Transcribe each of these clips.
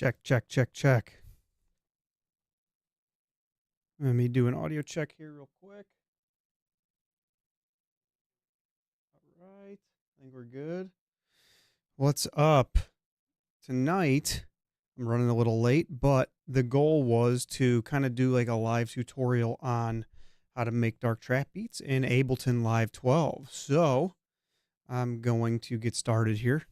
Check, check, check, check. Let me do an audio check here real quick. All right. I think we're good. What's up? Tonight, I'm running a little late, but the goal was to kind of do like a live tutorial on how to make dark trap beats in Ableton Live 12. So I'm going to get started here.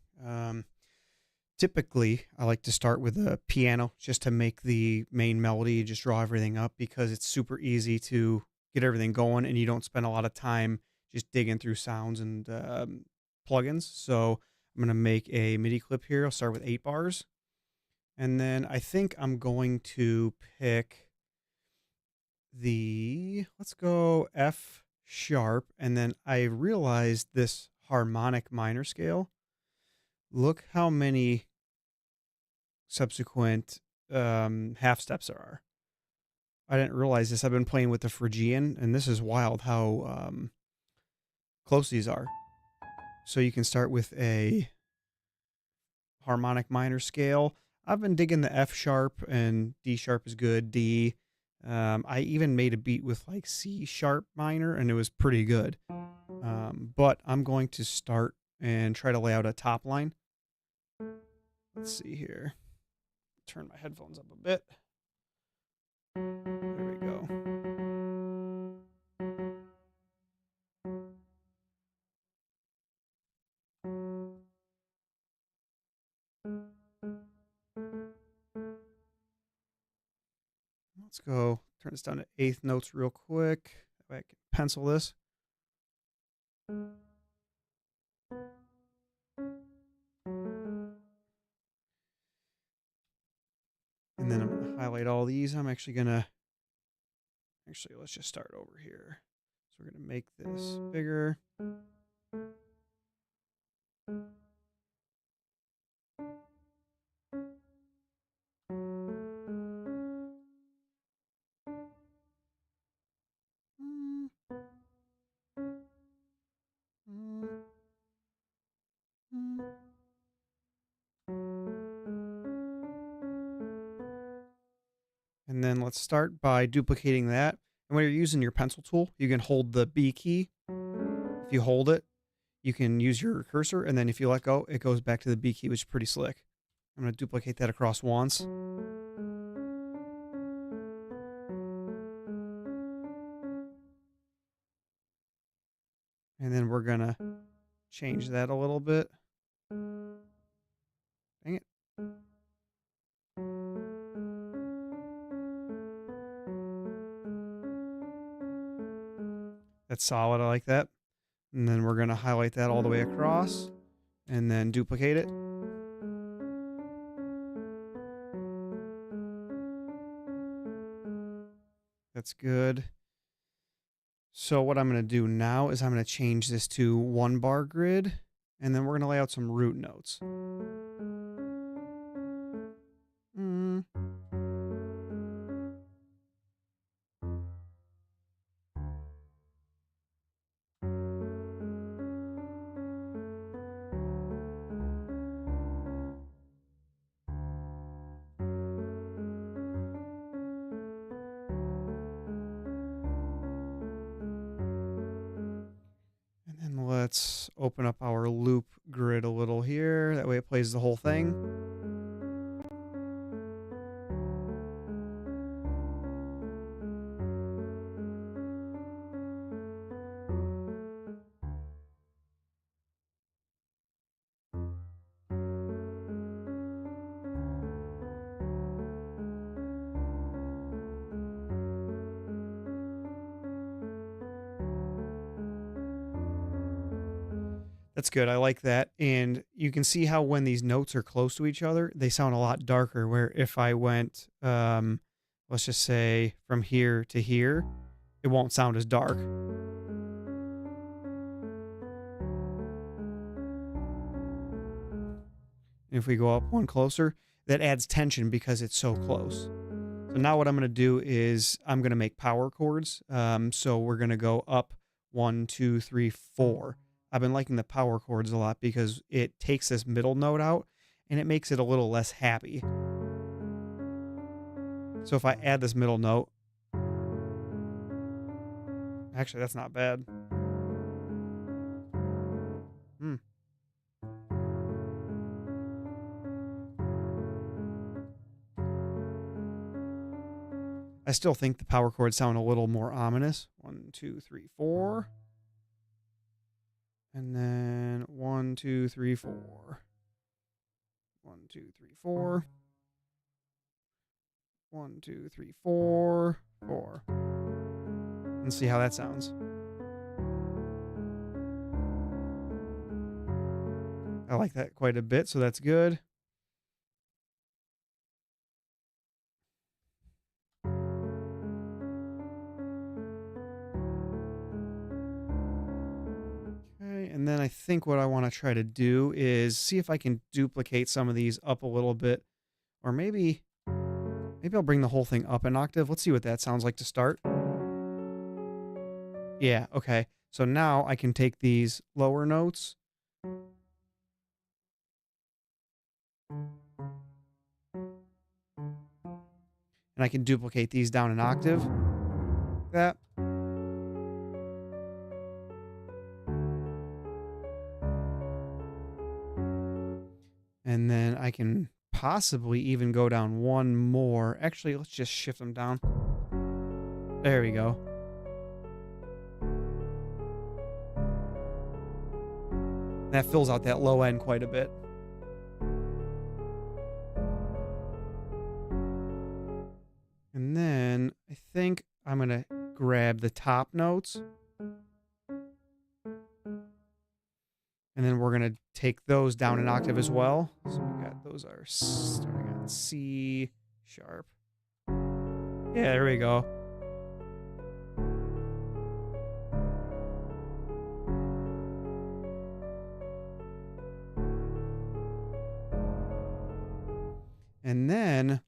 Typically, I like to start with a piano just to make the main melody, just draw everything up because it's super easy to get everything going and you don't spend a lot of time just digging through sounds and plugins. So I'm going to make a MIDI clip here. I'll start with 8 bars. And then I think I'm going to pick let's go F sharp. And then I realized this harmonic minor scale. Look how many subsequent half steps there are. I didn't realize this. I've been playing with the Phrygian, and this is wild how close these are. So you can start with a harmonic minor scale. I've been digging the F sharp, and D sharp is good. D. I even made a beat with like C sharp minor, and it was pretty good. But I'm going to start and try to lay out a top line. Let's see here. Turn my headphones up a bit. There we go. Let's go turn this down to 8th notes real quick. That way I can pencil this. And then I'm going to highlight all these. I'm actually going to, let's just start over here. So we're going to make this bigger. And then let's start by duplicating that. And when you're using your pencil tool, you can hold the B key. If you hold it, you can use your cursor. And then if you let go, it goes back to the B key, which is pretty slick. I'm going to duplicate that across once. And then we're going to change that a little bit. Dang it. That's solid. I like that. And then we're going to highlight that all the way across and then duplicate it. That's good. So what I'm going to do now is I'm going to change this to 1 bar grid, and then we're going to lay out some root notes. Let's open up our loop grid a little here. That way it plays the whole thing. That's good. I like that. And you can see how when these notes are close to each other, they sound a lot darker. Where if I went, let's just say from here to here, it won't sound as dark. If we go up one closer, that adds tension because it's so close. So now what I'm going to do is I'm going to make power chords. So we're going to go up 1, 2, 3, 4. I've been liking the power chords a lot because it takes this middle note out and it makes it a little less happy. So if I add this middle note, actually that's not bad. Hmm. I still think the power chords sound a little more ominous. 1, 2, 3, 4. And then 1, 2, 3, 4. 1, 2, 3, 4. 1, 2, 3, 4. 4. Let's see how that sounds. I like that quite a bit, so that's good. Okay, and then I think what I want to try to do is see if I can duplicate some of these up a little bit. Or maybe I'll bring the whole thing up an octave. Let's see what that sounds like to start. Yeah, okay. So now I can take these lower notes and I can duplicate these down an octave. Like that. And then I can possibly even go down one more. Actually, let's just shift them down. There we go. That fills out that low end quite a bit. And then I think I'm going to grab the top notes. And then we're going to take those down an octave as well. So we got those are starting on C sharp. Yeah, there we go. And then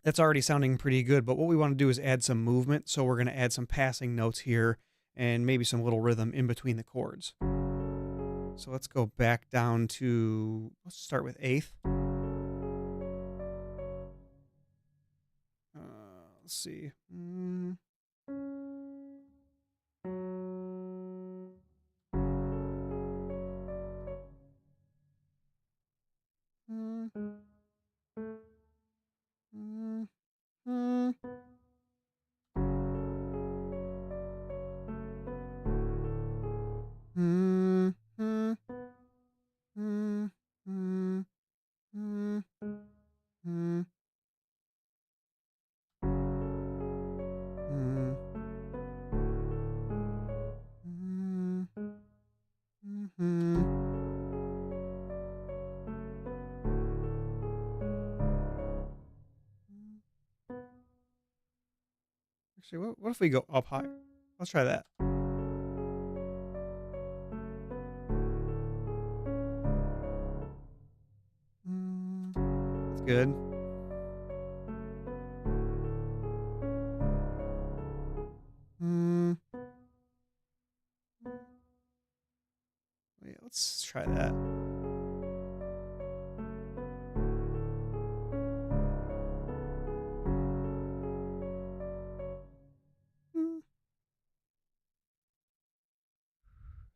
that's already sounding pretty good, but what we want to do is add some movement. So we're going to add some passing notes here and maybe some little rhythm in between the chords. So let's go back down to, let's start with eighth. Let's see. Actually, what if we go up higher? Let's try that. That's good. Wait, let's try that.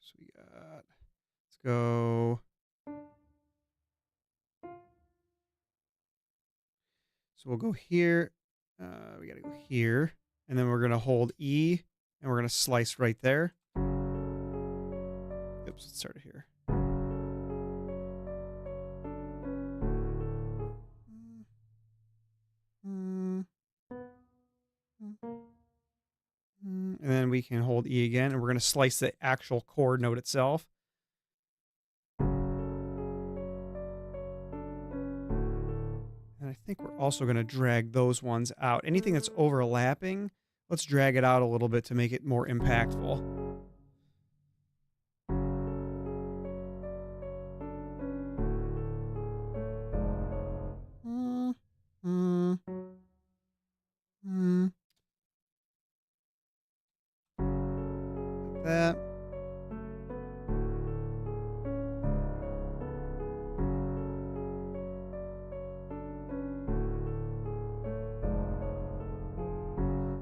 So we got, let's go. So we'll go here. We got to go here. And then we're going to hold E. And we're going to slice right there. Oops, let's start it here. And then we can hold E again. And we're going to slice the actual chord note itself. And I think we're also going to drag those ones out. Anything that's overlapping, let's drag it out a little bit to make it more impactful. Like that.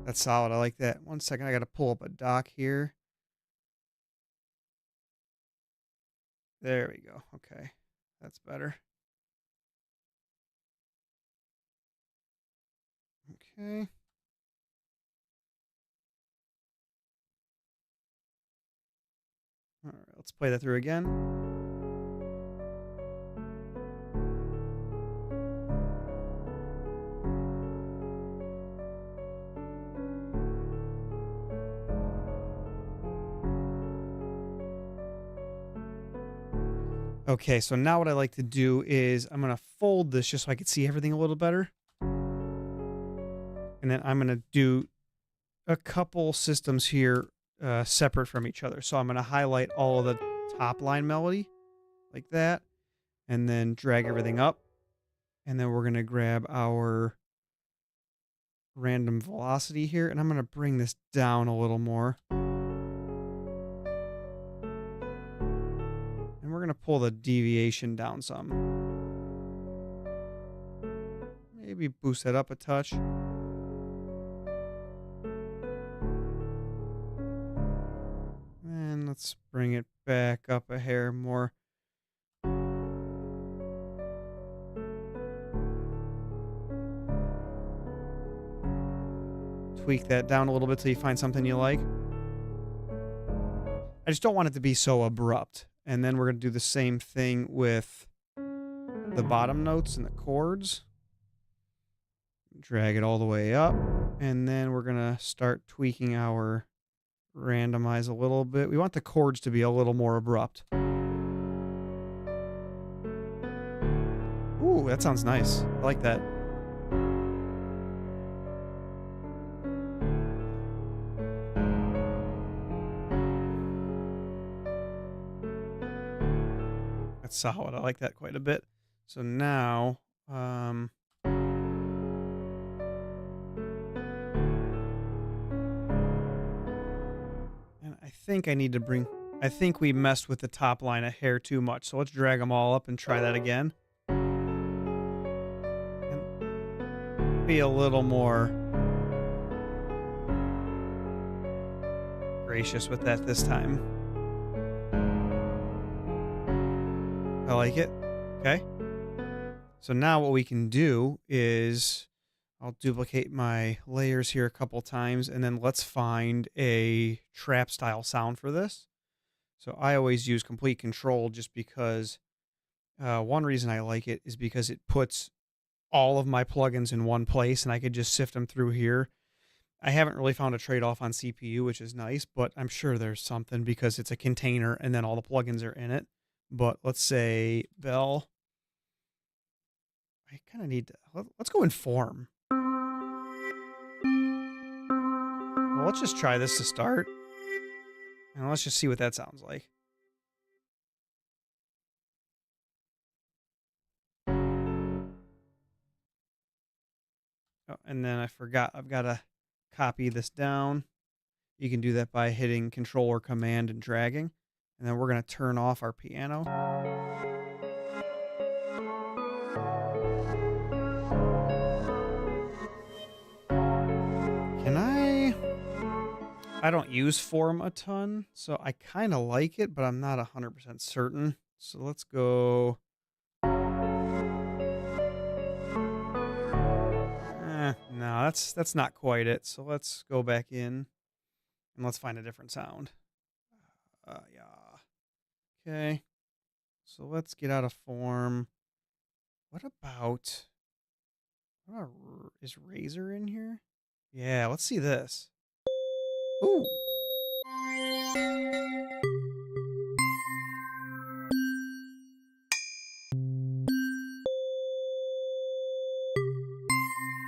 That's solid. I like that. One second, I got to pull up a dock here. There we go. Okay, that's better. Okay. All right, let's play that through again. Okay, so now what I like to do is I'm going to fold this just so I can see everything a little better. And then I'm going to do a couple systems here separate from each other. So I'm going to highlight all of the top line melody like that, and then drag everything up. And then we're going to grab our random velocity here, and I'm going to bring this down a little more. And we're going to pull the deviation down some. Maybe boost that up a touch. And let's bring it back up a hair more. Tweak that down a little bit till you find something you like. I just don't want it to be so abrupt. And then we're going to do the same thing with the bottom notes and the chords. Drag it all the way up. And then we're going to start tweaking our randomize a little bit. We want the chords to be a little more abrupt. Ooh, that sounds nice. I like that. That's solid. I like that quite a bit. So now, and I think I need to bring, I think we messed with the top line a hair too much. So let's drag them all up and try that again. And be a little more gracious with that this time. I like it. Okay. So now what we can do is I'll duplicate my layers here a couple times, and then let's find a trap style sound for this. So I always use complete control just because one reason I like it is because it puts all of my plugins in one place and I could just sift them through here. I haven't really found a trade-off on CPU, which is nice, but I'm sure there's something because it's a container and then all the plugins are in it. But let's say bell. I kind of need to, let's go in form. Well, let's just try this to start. And let's just see what that sounds like. Oh, and then I forgot, I've got to copy this down. You can do that by hitting Control or Command and dragging. And then we're going to turn off our piano. I don't use form a ton, so I kind of like it, but I'm not 100% certain. So let's go. No, that's not quite it. So let's go back in and let's find a different sound. Yeah. Okay. So let's get out of form. What about is Razor in here? Yeah, let's see this. Ooh.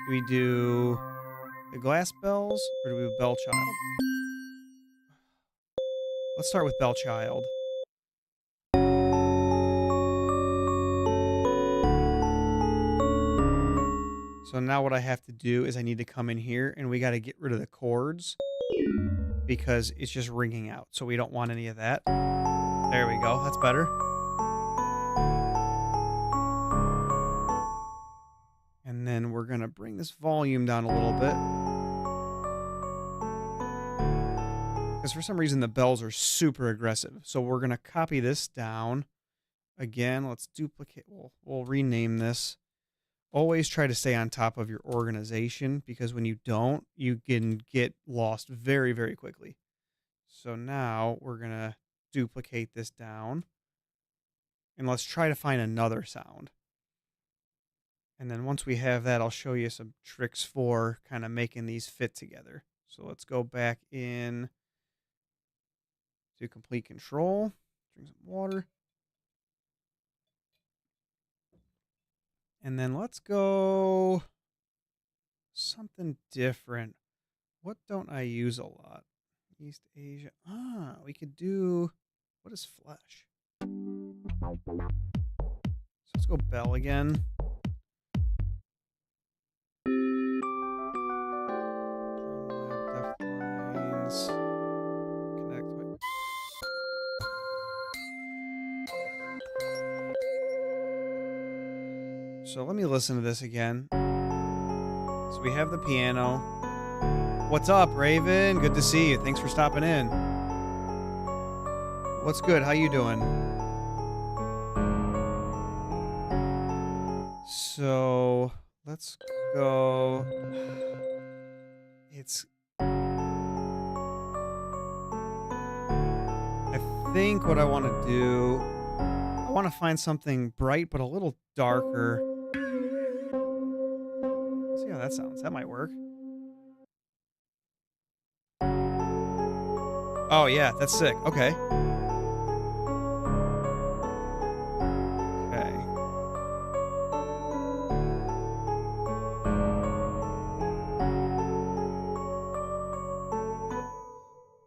Do we do the glass bells or do we do Bell Child? Let's start with Bell Child. So now what I have to do is I need to come in here and we got to get rid of the chords because it's just ringing out. So we don't want any of that. There we go. That's better. And then we're going to bring this volume down a little bit. because for some reason the bells are super aggressive. So we're going to copy this down. Again, let's duplicate. We'll rename this. Always try to stay on top of your organization, because when you don't, you can get lost very, very quickly. So now we're going to duplicate this down. And let's try to find another sound. And then once we have that, I'll show you some tricks for kind of making these fit together. So let's go back in to complete control. Drink some water. And then let's go something different. What don't I use a lot? East Asia. We could do, what is flesh? So let's go bell again. Connect with. So let me listen to this again. So we have the piano. What's up, Raven? Good to see you. Thanks for stopping in. What's good? How you doing? So let's go. I think what I want to do, I want to find something bright but a little darker. Let's see how that sounds. That might work. Oh, yeah, that's sick. Okay. Okay.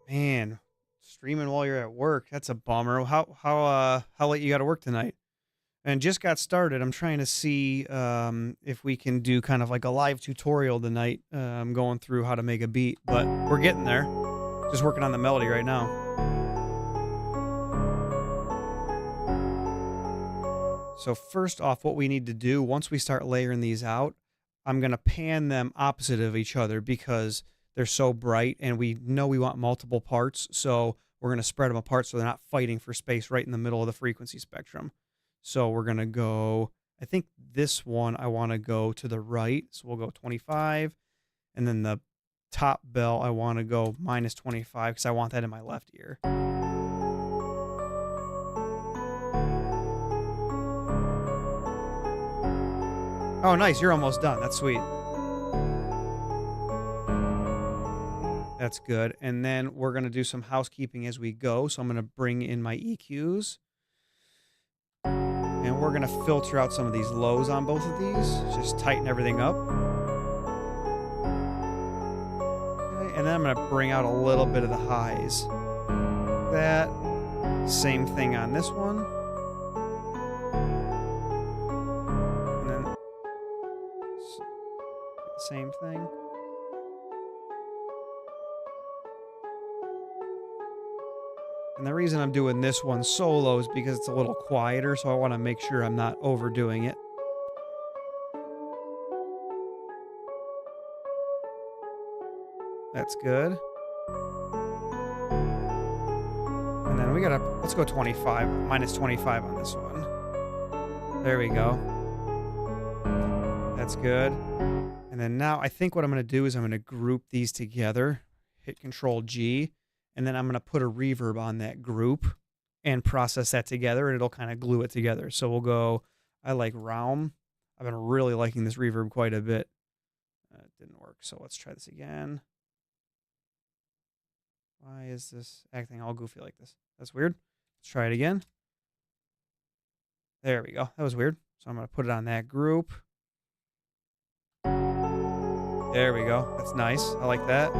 Man, streaming while you're at work, that's a bummer. How late you got to work tonight? And just got started. I'm trying to see if we can do kind of like a live tutorial tonight. I'm going through how to make a beat, but we're getting there. Just working on the melody right now. So first off, what we need to do, once we start layering these out, I'm going to pan them opposite of each other because they're so bright and we know we want multiple parts. So we're going to spread them apart so they're not fighting for space right in the middle of the frequency spectrum. So we're going to go, I think this one I want to go to the right. So we'll go 25. And then the top bell I want to go minus 25 because I want that in my left ear. Oh, nice. You're almost done. That's sweet. That's good. And then we're going to do some housekeeping as we go. So I'm going to bring in my EQs. And we're going to filter out some of these lows on both of these. Just tighten everything up. Okay, and then I'm going to bring out a little bit of the highs. Like that. Same thing on this one. And then same thing. And the reason I'm doing this one solo is because it's a little quieter, so I want to make sure I'm not overdoing it. That's good. And then we gotta, let's go 25, minus 25 on this one. There we go. That's good. And then now I think what I'm going to do is I'm going to group these together, hit Control G. And then I'm going to put a reverb on that group and process that together, and it'll kind of glue it together. So we'll go, I like Realm. I've been really liking this reverb quite a bit. It didn't work, so let's try this again. Why is this acting all goofy like this? That's weird. Let's try it again. There we go. That was weird. So I'm going to put it on that group. There we go. That's nice. I like that.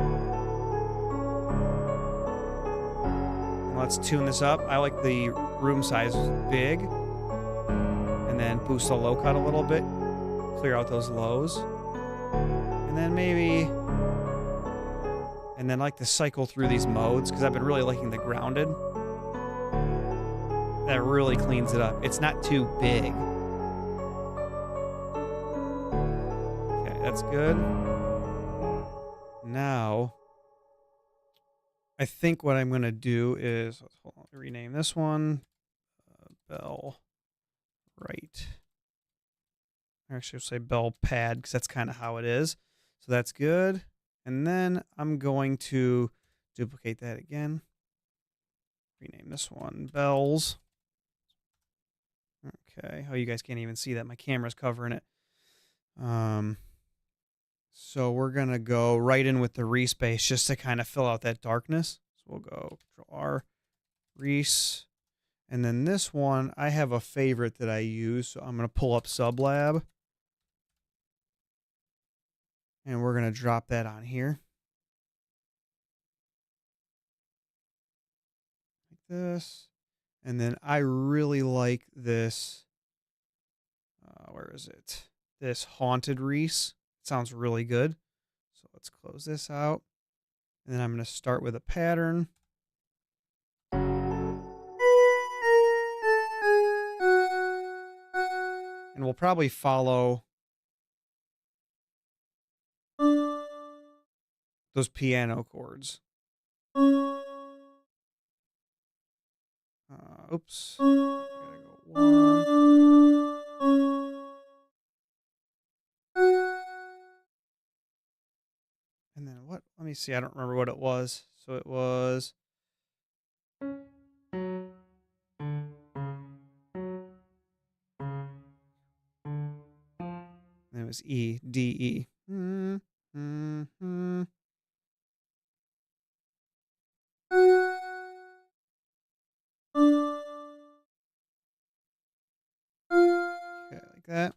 Let's tune this up. I like the room size big. And then boost the low cut a little bit. Clear out those lows. And then maybe... And then like to cycle through these modes because I've been really liking the grounded. That really cleans it up. It's not too big. Okay, that's good. Now... I think what I'm going to do is, hold on, rename this one, bell right. Actually, I'll say bell pad because that's kind of how it is. So that's good. And then I'm going to duplicate that again. Rename this one bells. Okay. Oh, you guys can't even see that. My camera's covering it. So we're going to go right in with the respace just to kind of fill out that darkness. So we'll go Control R, res. And then this one, I have a favorite that I use. So I'm going to pull up Sublab. And we're going to drop that on here. Like this. And then I really like this. Where is it? This Haunted Reese. It sounds really good. So let's close this out. And then I'm going to start with a pattern. And we'll probably follow those piano chords. Oops. I gotta go 1. And then what? Let me see. I don't remember what it was. So it was. And it was E, D, E. Okay, like that.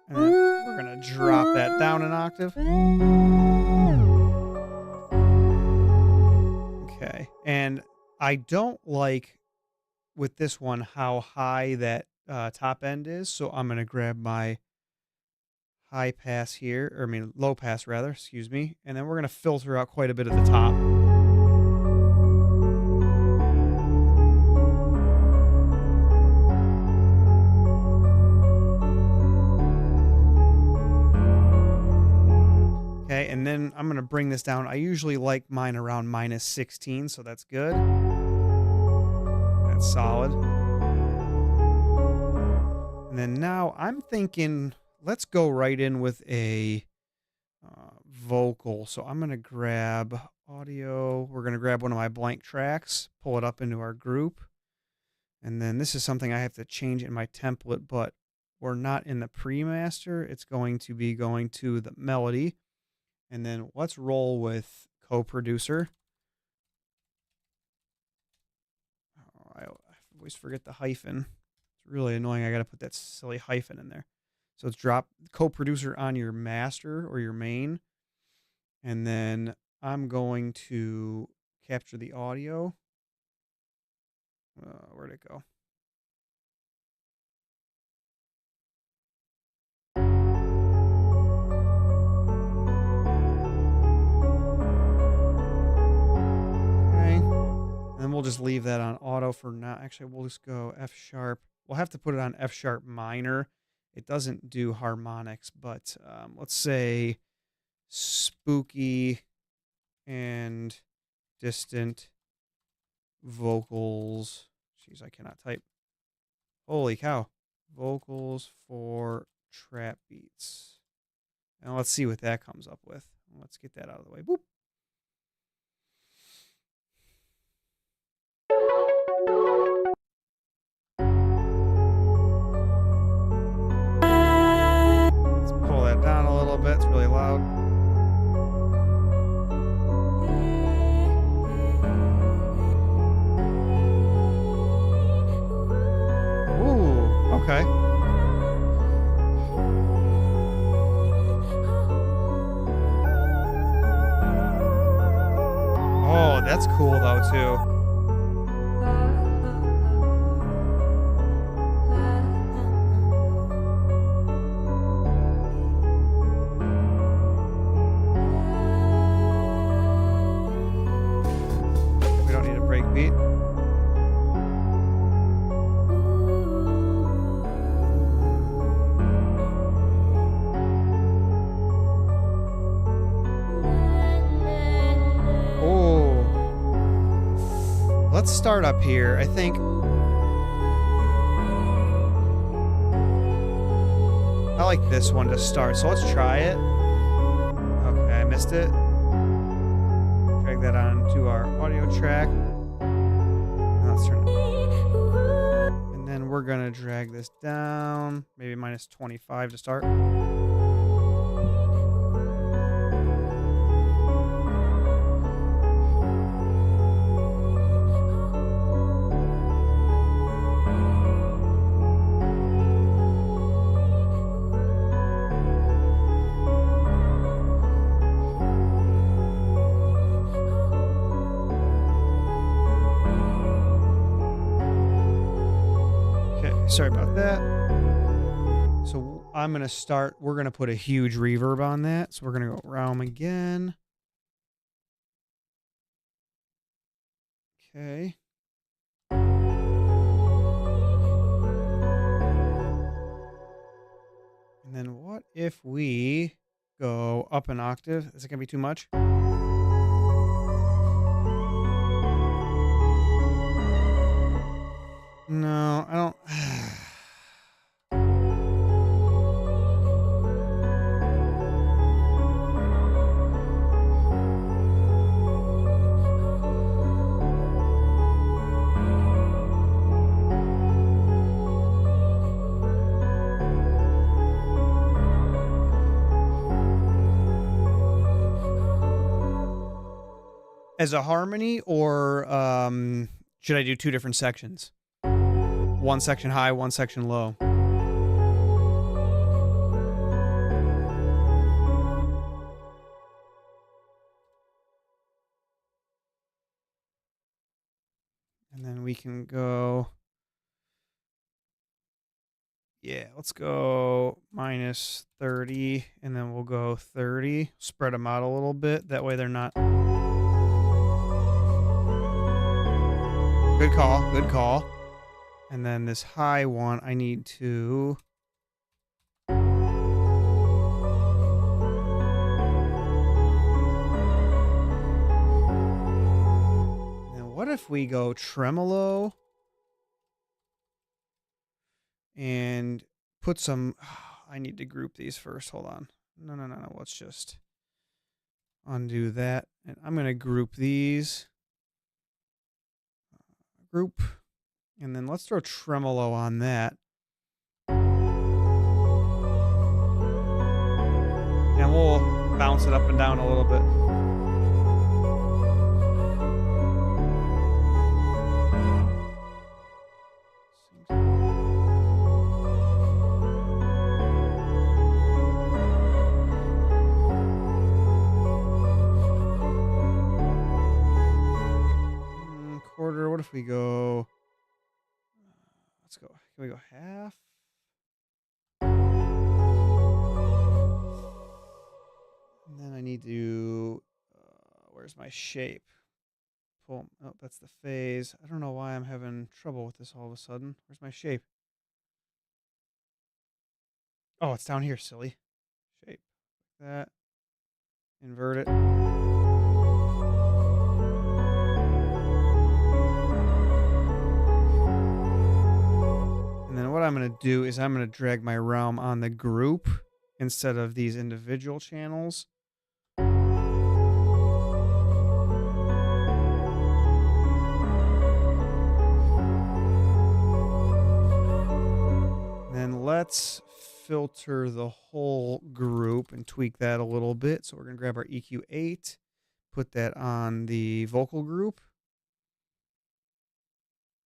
And then we're going to drop that down an octave. Okay. And I don't like, with this one, how high that top end is. So I'm going to grab my high pass here, or I mean low pass rather, excuse me. And then we're going to filter out quite a bit of the top. Okay, and then I'm going to bring this down. I usually like mine around -16, so that's good. That's solid. And then now I'm thinking, let's go right in with a vocal. So I'm going to grab audio. We're going to grab one of my blank tracks, pull it up into our group. And then this is something I have to change in my template, but we're not in the pre-master. It's going to be going to the melody. And then let's roll with co-producer. Oh, I always forget the hyphen. It's really annoying. I got to put that silly hyphen in there. So let's drop co-producer on your master or your main. And then I'm going to capture the audio. Where'd it go? And we'll just leave that on auto for now. Actually, we'll just go F sharp. We'll have to put it on F sharp minor. It doesn't do harmonics, but let's say spooky and distant vocals. Jeez, I cannot type. Holy cow. Vocals for trap beats. And let's see what that comes up with. Let's get that out of the way. Boop. Let's pull that down a little bit. It's really loud. Ooh, okay. Oh, that's cool though too. We don't need a break beat. let's start up here. I think I like this one to start, so let's try it. Okay, I missed it. Drag that onto our audio track. Now let's turn it. And then we're gonna drag this down, maybe minus 25 to start. Sorry about that. So I'm going to start, we're going to put a huge reverb on that. So we're going to go realm again. Okay. And then what if we go up an octave? Is it going to be too much? No, I don't. As a harmony, or should I do two different sections? One section high, one section low. And then we can go, yeah, let's go minus 30, and then we'll go 30. Spread them out a little bit. That way they're not. Good call, good call. And then this high one, I need to. And what if we go tremolo and put some. I need to group these first. Hold on. No. Let's just undo that. And I'm going to group these. Group. And then let's throw tremolo on that. And we'll bounce it up and down a little bit. Quarter, what if we go... Let's go. Can we go half? And then I need to. Where's my shape? Pull. Oh, that's the phase. I don't know why I'm having trouble with this all of a sudden. Where's my shape? Oh, it's down here, silly. Shape. Like that. Invert it. And then what I'm going to do is I'm going to drag my realm on the group instead of these individual channels. And then let's filter the whole group and tweak that a little bit. So we're going to grab our EQ8, put that on the vocal group.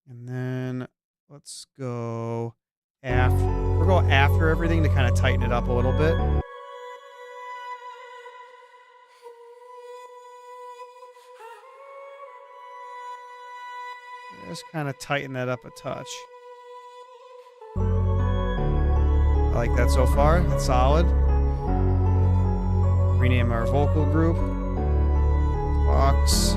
And then let's go after. We're going after everything to kind of tighten it up a little bit. Just kind of tighten that up a touch. I like that so far. That's solid. Rename our vocal group. Box.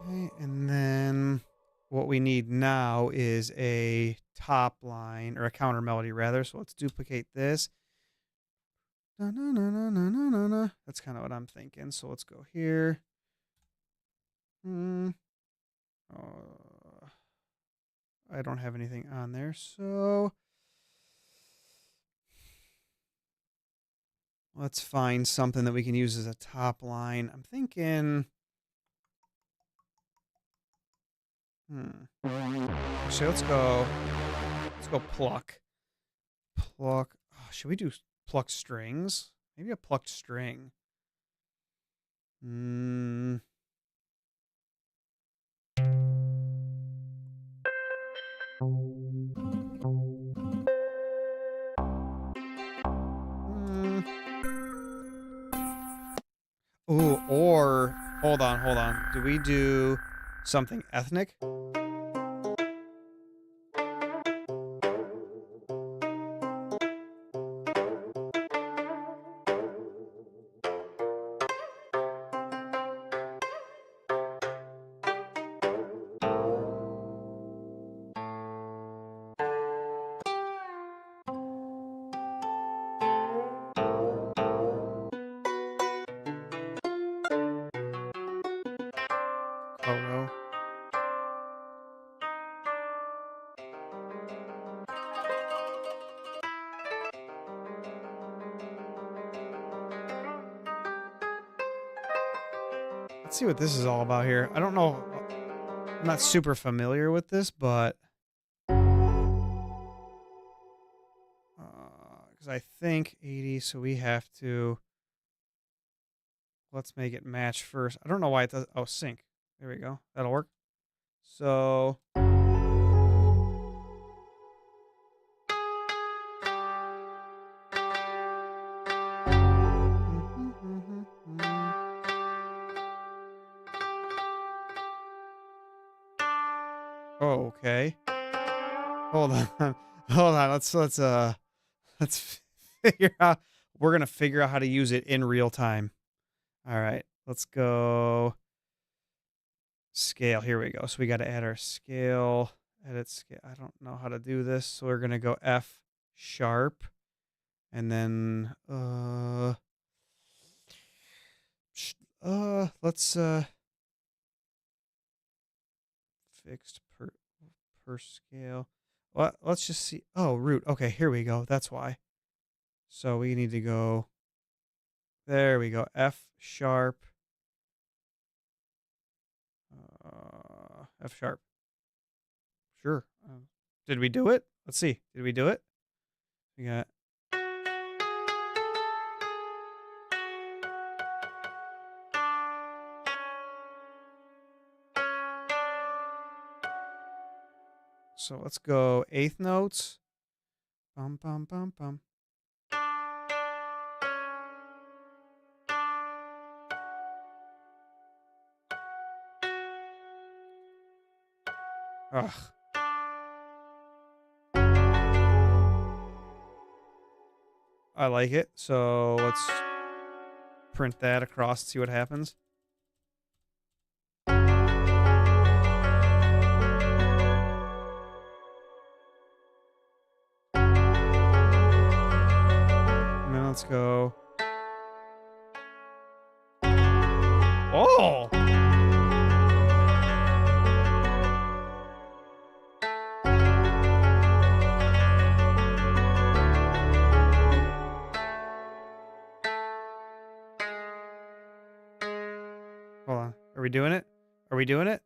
Okay, and then what we need now is a top line, or a counter melody rather. So let's duplicate this. That's kind of what I'm thinking. So let's go here. Hmm. I don't have anything on there, so let's find something that we can use as a top line. I'm thinking. Actually, let's go. Let's go pluck. Pluck. Oh, should we do pluck strings? Maybe a plucked string. Hmm. Ooh, or hold on. Do we do something ethnic? Oh no. Let's see what this is all about here. I don't know. I'm not super familiar with this, but because I think 80, so we have to. Let's make it match first. I don't know why it does. Oh, sync. There we go. That'll work. So. Oh, okay. Hold on. Hold on. Let's figure out. We're gonna figure out how to use it in real time. All right. Let's go. Scale. Here we go. So we got to add our scale. Edit scale. I don't know how to do this. So we're gonna go F sharp, and then let's fixed per scale. Well, let's just see. Oh, root. Okay, here we go. That's why. So we need to go. There we go. F sharp. F sharp. Sure. Did we do it? Let's see. Did we do it? We got. So let's go eighth notes. Bum, bum, bum, bum. Ugh. I like it. So let's print that across and see what happens. And then let's go. Oh! Hold on. Are we doing it? Are we doing it?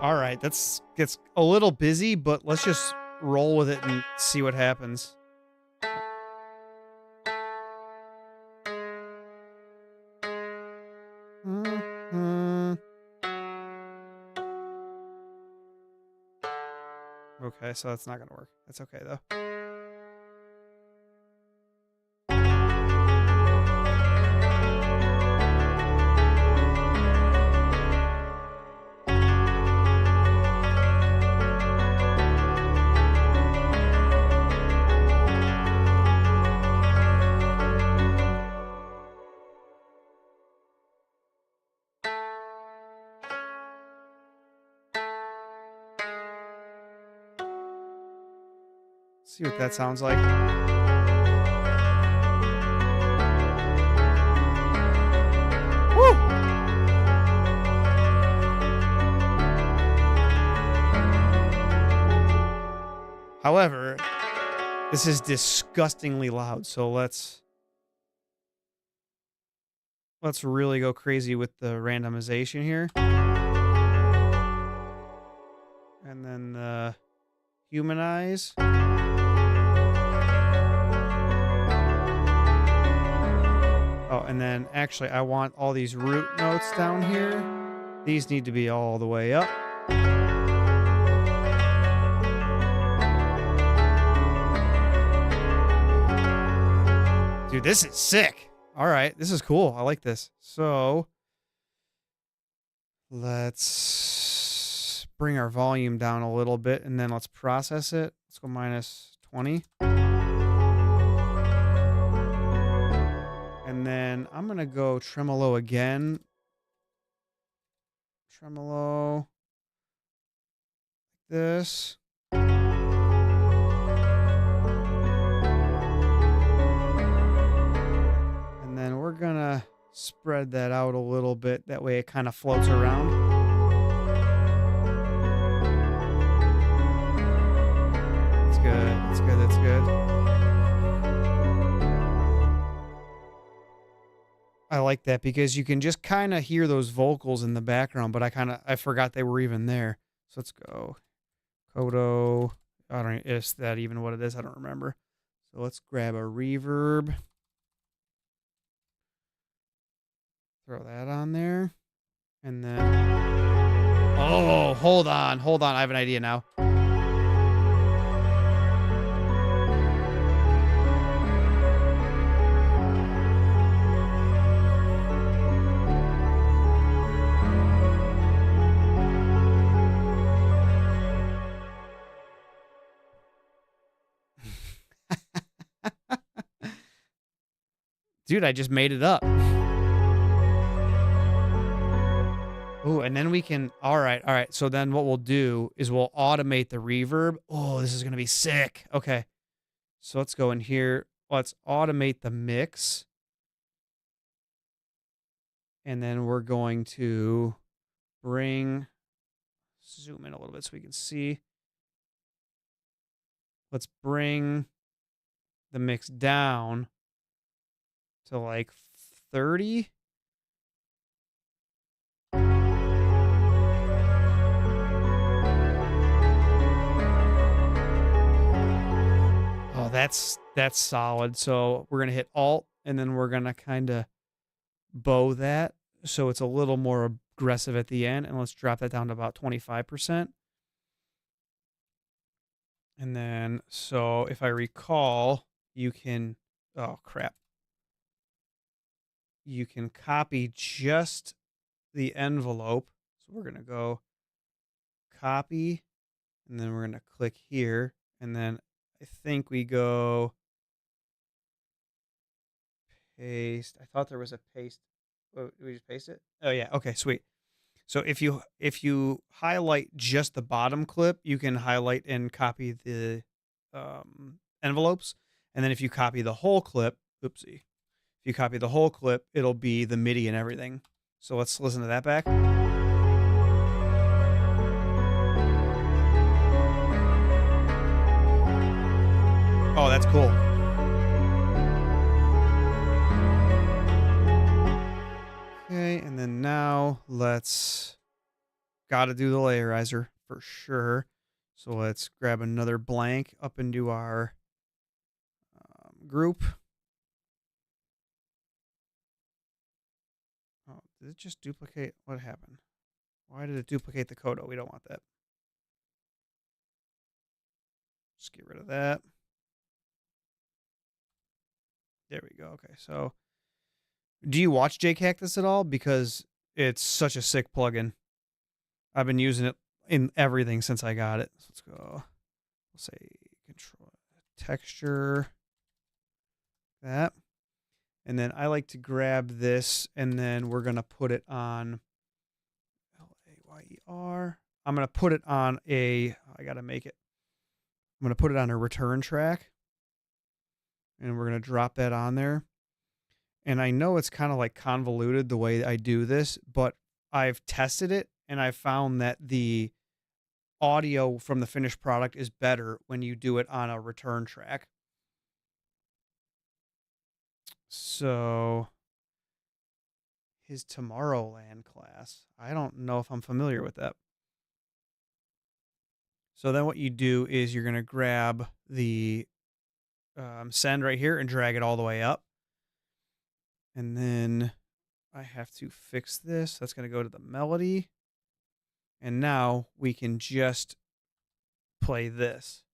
All right, that gets a little busy, but let's just roll with it and see what happens. Okay, so that's not going to work. That's okay, though. see what that sounds like. Woo! However, this is disgustingly loud, so let's really go crazy with the randomization here. And then the humanize. Oh, and then actually I want all these root notes down here. These need to be all the way up. Dude, this is sick. All right, this is cool. I like this. So let's bring our volume down a little bit, and then let's process it. Let's go -20. And then I'm going to go tremolo again. Tremolo. Like this. And then we're going to spread that out a little bit. That way it kind of floats around. That's good. That's good. That's good. I like that because you can just kind of hear those vocals in the background, but I forgot they were even there. So let's go. Kodo. I don't know, is that even what it is? I don't remember. So let's grab a reverb. Throw that on there. And then... Oh, hold on. Hold on. I have an idea now. Dude, I just made it up. Ooh, and then we can... All right. So then what we'll do is we'll automate the reverb. Oh, this is going to be sick. Okay. So let's go in here. Let's automate the mix. And then we're going to zoom in a little bit so we can see. Let's bring the mix down to like 30. Oh, that's solid. So we're going to hit Alt, and then we're going to kind of bow that so it's a little more aggressive at the end. And let's drop that down to about 25%. And then, so if I recall, you can... Oh, crap. You can copy just the envelope. So we're going to go copy, and then we're going to click here. And then I think we go paste. I thought there was a paste. Oh, did we just paste it? Oh, yeah. Okay, sweet. So if you highlight just the bottom clip, you can highlight and copy the envelopes. And then if you copy the whole clip, oopsie. If you copy the whole clip, it'll be the MIDI and everything. So let's listen to that back. Oh, that's cool. Okay, and then now gotta do the layerizer for sure. So let's grab another blank up into our group. Oh, did it just duplicate? What happened? Why did it duplicate the Kodo? We don't want that. Just get rid of that. There we go. Okay, so do you watch JCactus at all? Because it's such a sick plugin. I've been using it in everything since I got it. So let's go. We'll say control texture. That. And then I like to grab this, and then we're going to put it on Layer. I'm going to put it on I got to make it I'm going to put it on a return track. And we're going to drop that on there. And I know it's kind of like convoluted the way I do this, but I've tested it and I found that the audio from the finished product is better when you do it on a return track. So his Tomorrowland class, I don't know if I'm familiar with that. So then what you do is you're going to grab the send right here and drag it all the way up. And then I have to fix this. That's going to go to the melody. And now we can just play this.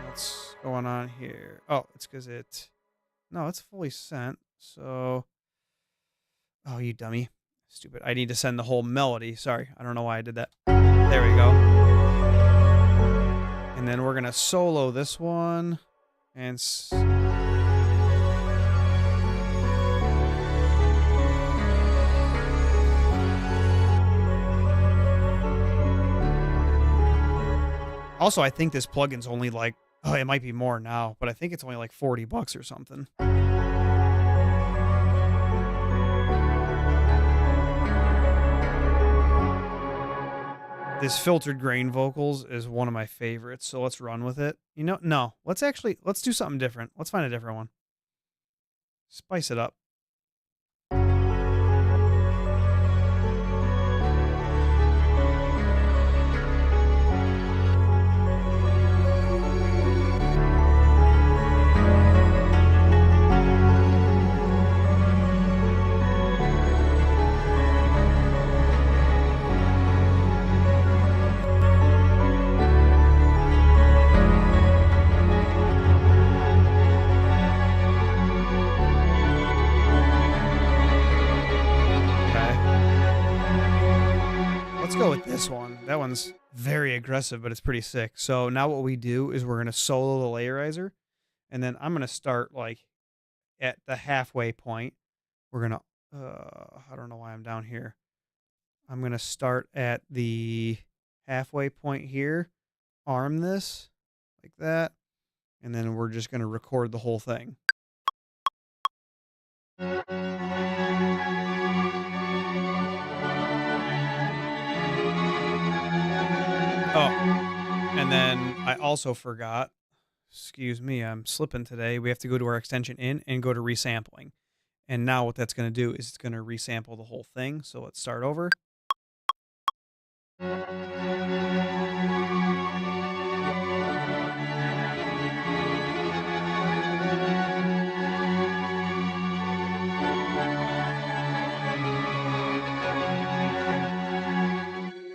What's going on here? Oh, it's because no, it's fully sent. So, oh, you dummy. Stupid. I need to send the whole melody. Sorry. I don't know why I did that. There we go. And then we're going to solo this one. And also, I think this plugin's only like, oh, it might be more now, but I think it's only like $40 or something. This filtered grain vocals is one of my favorites, so let's run with it. You know, no, let's do something different. Let's find a different one. Spice it up. This one. That one's very aggressive, but it's pretty sick. So now what we do is we're going to solo the layerizer, and then I'm going to start like at the halfway point. We're going to, I don't know why I'm down here. I'm going to start at the halfway point here, arm this like that, and then we're just going to record the whole thing. Oh, and then I also forgot, excuse me, I'm slipping today. We have to go to our extension in and go to resampling. And now what that's going to do is it's going to resample the whole thing. So let's start over.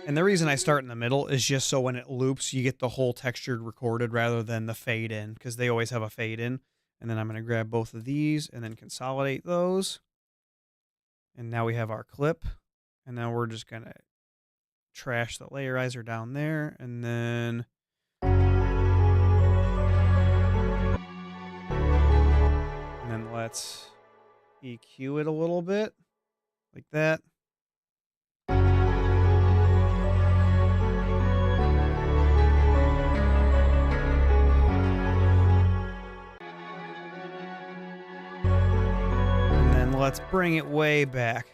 And the reason I start in the middle is just so when it loops, you get the whole textured recorded rather than the fade in, because they always have a fade in. And then I'm going to grab both of these and then consolidate those. And now we have our clip. And now we're just going to trash the layerizer down there. And then let's EQ it a little bit like that. Let's bring it way back.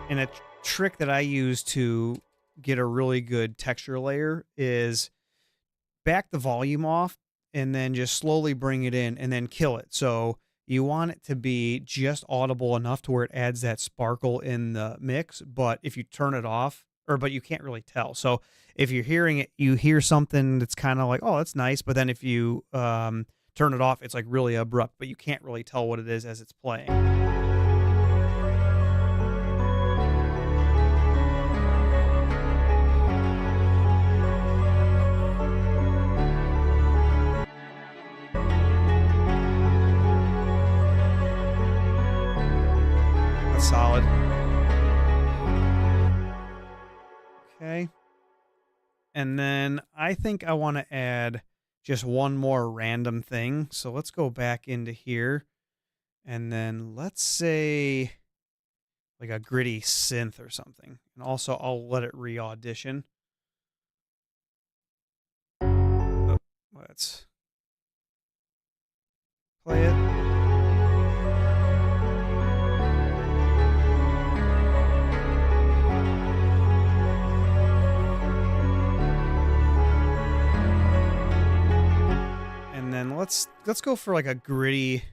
And a trick that I use to get a really good texture layer is back the volume off and then just slowly bring it in and then kill it. So you want it to be just audible enough to where it adds that sparkle in the mix. But if you turn it off, but you can't really tell. So if you're hearing it, you hear something that's kind of like, oh, that's nice. But then if you turn it off, it's like really abrupt, but you can't really tell what it is as it's playing. That's solid. Okay. And then I think I want to add just one more random thing. So let's go back into here. And then let's say like a gritty synth or something. And also I'll let it re-audition. Oh, let's play it. And then let's go for like a gritty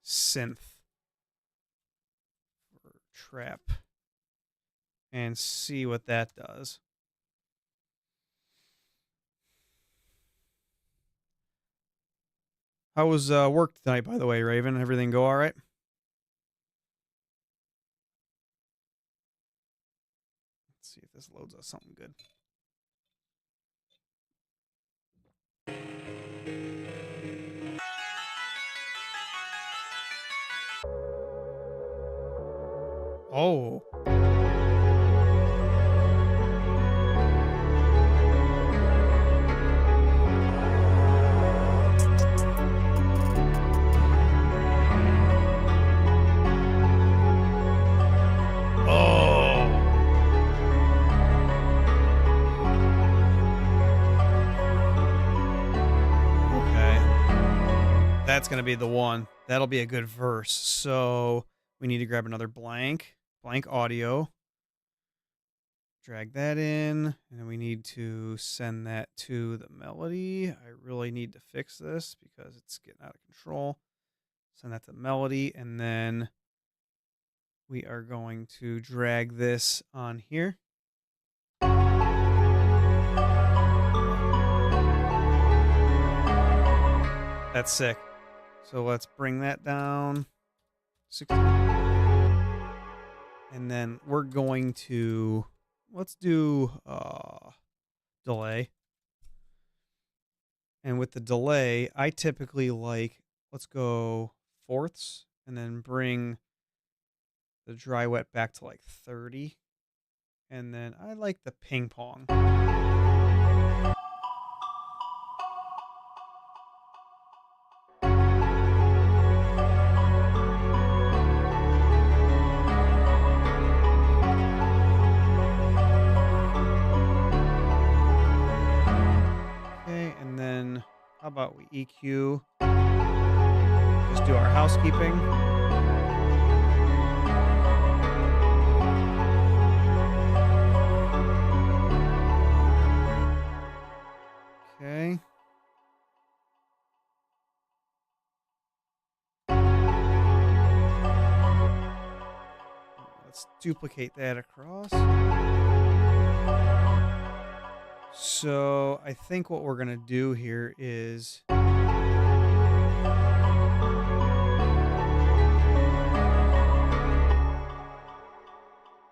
synth or trap and see what that does. How was work tonight, by the way, Raven? Everything go all right? Let's see if this loads us something good. Oh. That's going to be the one. That'll be a good verse. So we need to grab another blank audio. Drag that in. And then we need to send that to the melody. I really need to fix this because it's getting out of control. Send that to melody. And then we are going to drag this on here. That's sick. So let's bring that down. 60. And then we're going to, let's do delay. And with the delay, I typically like, let's go fourths and then bring the dry wet back to like 30. And then I like the ping pong. How about we EQ? Just do our housekeeping. Okay. Let's duplicate that across. So I think what we're going to do here is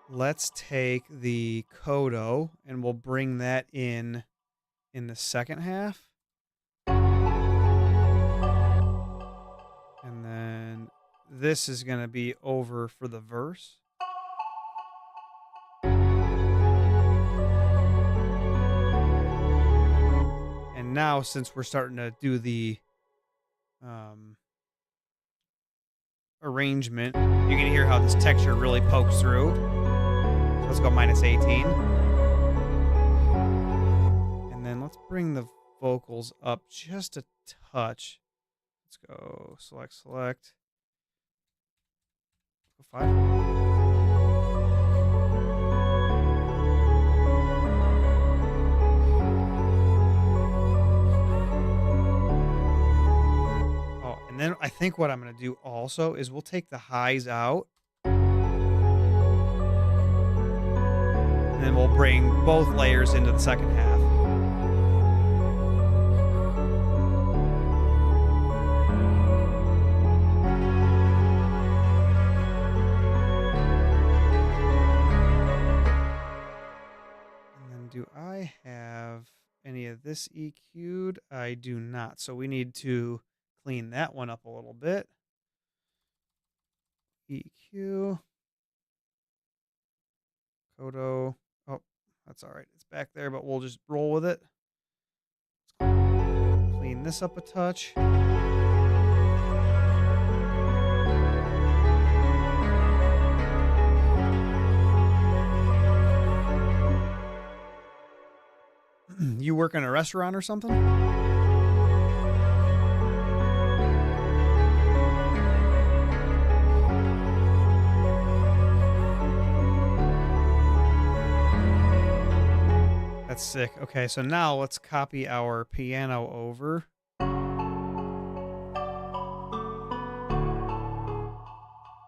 let's take the coda and we'll bring that in the second half. And then this is going to be over for the verse. Now, since we're starting to do the arrangement, you can hear how this texture really pokes through. So let's go -18. And then let's bring the vocals up just a touch. Let's go select. Go 5. And then I think what I'm going to do also is we'll take the highs out. And then we'll bring both layers into the second half. And then do I have any of this EQ'd? I do not. So we need to clean that one up a little bit. EQ. Coda. Oh, That's all right. It's back there, but we'll just roll with it. Let's clean this up a touch. You work in a restaurant or something? That's sick. Okay, so now let's copy our piano over.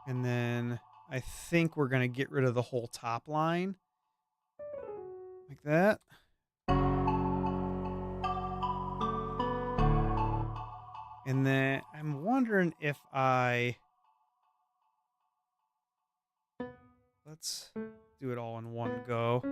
And then I think we're going to get rid of the whole top line. Like that. And then I'm wondering if let's do it all in one go.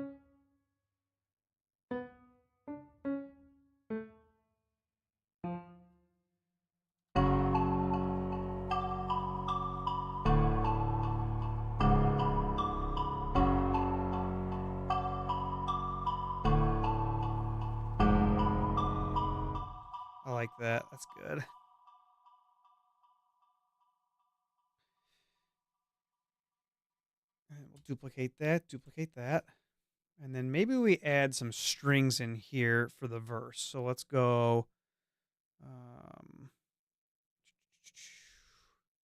I like that. That's good. And we'll duplicate that. And then maybe we add some strings in here for the verse. So let's go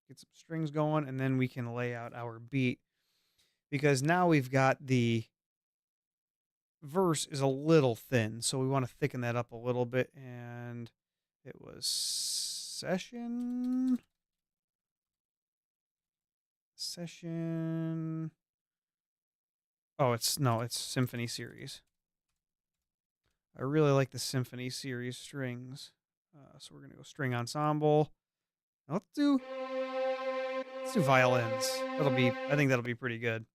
get some strings going, and then we can lay out our beat. Because now we've got the verse is a little thin, so we want to thicken that up a little bit. And it was session. Oh, it's Symphony Series. I really like the Symphony Series strings. So we're going to go string ensemble. Now let's do violins. I think that'll be pretty good.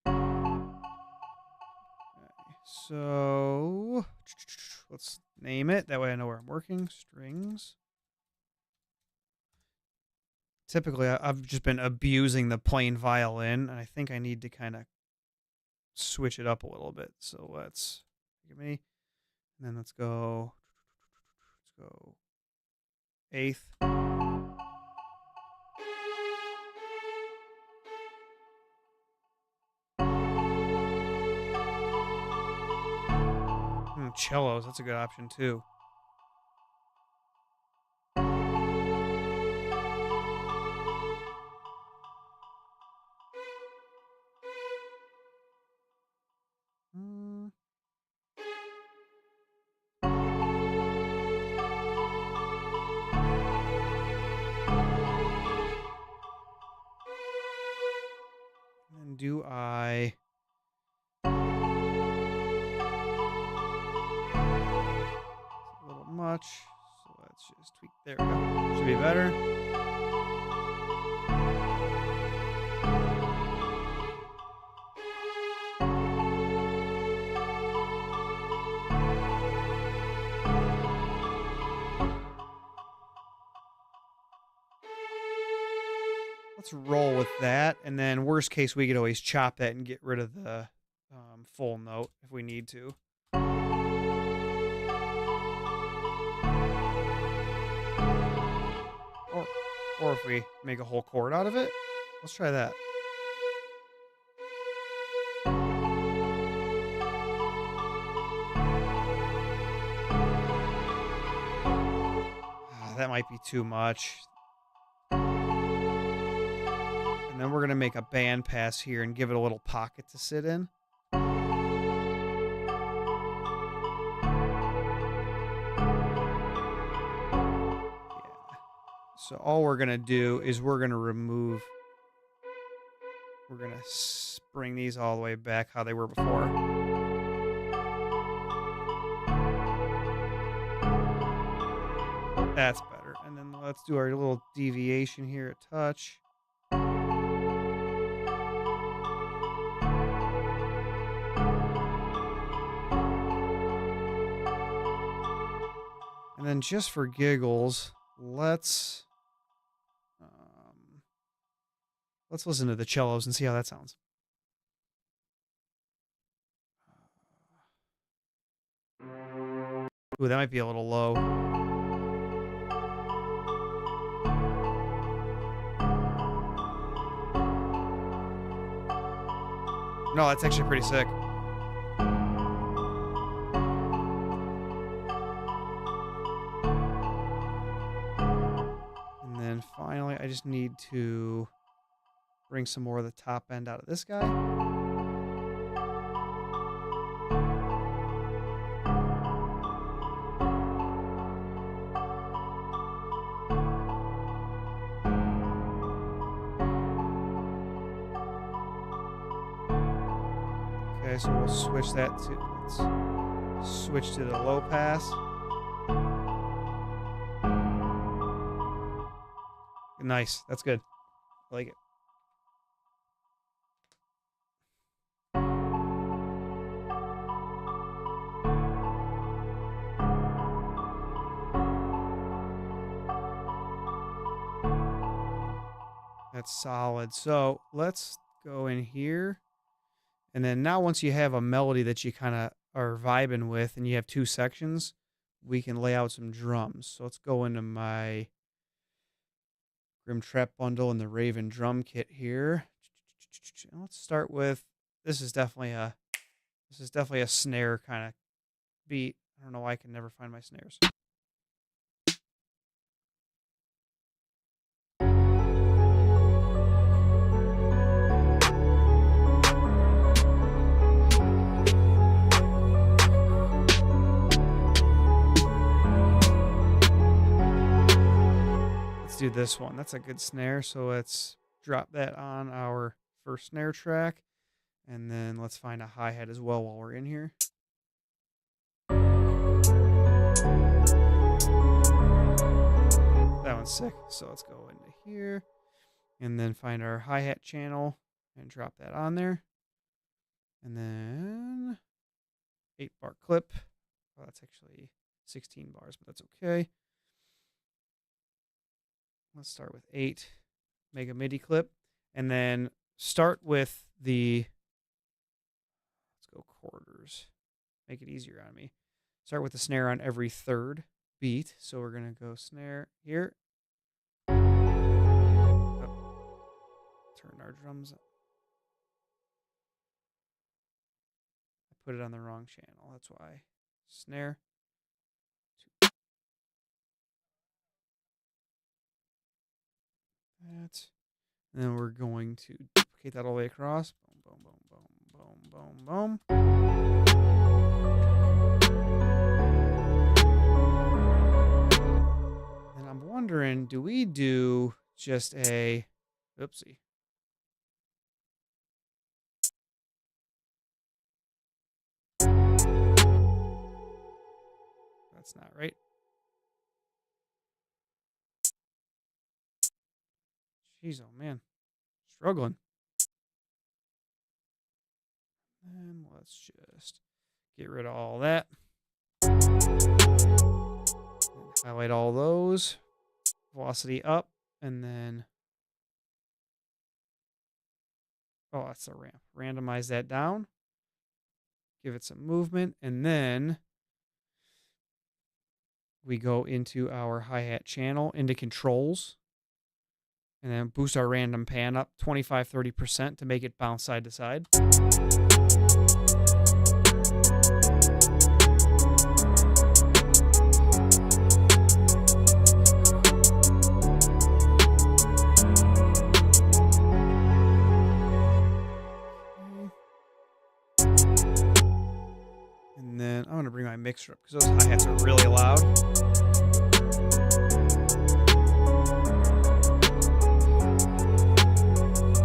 Okay, so let's name it. That way I know where I'm working. Strings. Typically, I've just been abusing the plain violin, and I think I need to kind of switch it up a little bit. So let's give me, and then let's go eighth. Cellos, that's a good option too. And do I... It's a little much, so let's just tweak. There we go. Should be better. Let's roll with that, and then worst case, we could always chop that and get rid of the full note if we need to. Or if we make a whole chord out of it. Let's try that. That might be too much. And then we're going to make a band pass here and give it a little pocket to sit in. So all we're going to do is we're going to bring these all the way back how they were before. That's better. And then let's do our little deviation here a touch. And then just for giggles, let's listen to the cellos and see how that sounds. Ooh, that might be a little low. No, that's actually pretty sick. And then finally, I just need to bring some more of the top end out of this guy. Okay, so we'll switch that to, let's switch to the low pass. Nice, that's good. I like it. That's solid. So let's go in here. And then now once you have a melody that you kind of are vibing with and you have two sections, we can lay out some drums. So let's go into my Grim Trap bundle and the Raven drum kit here. Let's start with, this is definitely a snare kind of beat. I don't know why I can never find my snares. Do this one. That's a good snare, so let's drop that on our first snare track, and then let's find a hi-hat as well while we're in here. That one's sick, so let's go into here and then find our hi-hat channel and drop that on there, and then 8-bar clip. Well, that's actually 16 bars, but that's okay. Let's start with 8 mega MIDI clip, and then start with the, let's go quarters, make it easier on me. Start with the snare on every third beat. So we're going to go snare here. Oh. Turn our drums up. I put it on the wrong channel. That's why. Snare. That. And then we're going to duplicate that all the way across. Boom, boom, boom, boom, boom, boom, boom. And I'm wondering, do we do just a, oopsie. That's not right. Jeez, oh man. Struggling. And let's just get rid of all that. And highlight all those. Velocity up. And then, oh, that's a ramp. Randomize that down. Give it some movement. And then we go into our hi-hat channel, into controls. And then boost our random pan up 25-30% to make it bounce side to side. And then I'm going to bring my mixer up because those hi-hats are really loud.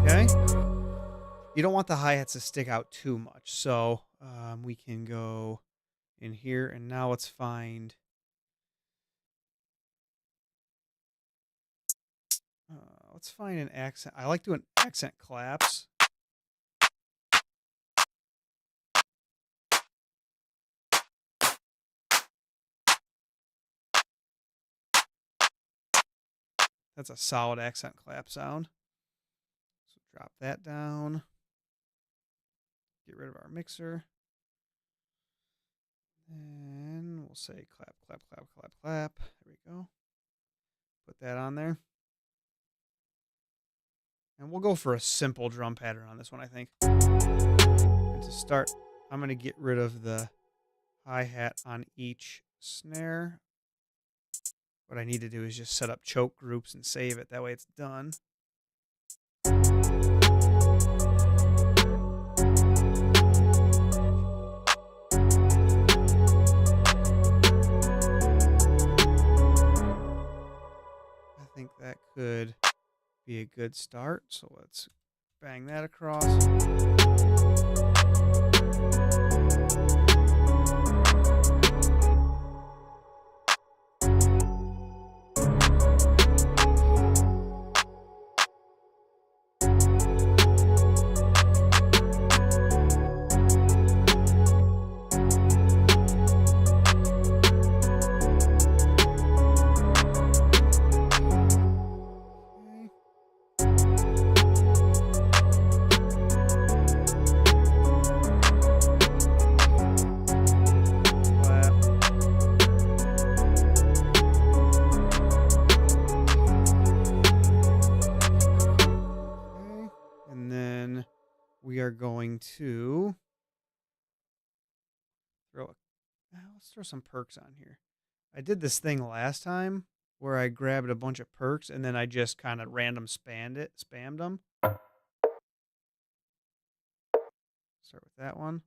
Okay. You don't want the hi-hats to stick out too much, so we can go in here, and now let's find an accent. I like doing accent claps. That's a solid accent clap sound. So drop that down. Get rid of our mixer. And we'll say clap, clap, clap, clap, clap. There we go. Put that on there. And we'll go for a simple drum pattern on this one, I think. And to start, I'm going to get rid of the hi-hat on each snare. What I need to do is just set up choke groups and save it. That way it's done. I think that could be a good start. So let's bang that across. We are going to let's throw some perks on here. I did this thing last time where I grabbed a bunch of perks and then I just kind of random spammed them. Start with that one.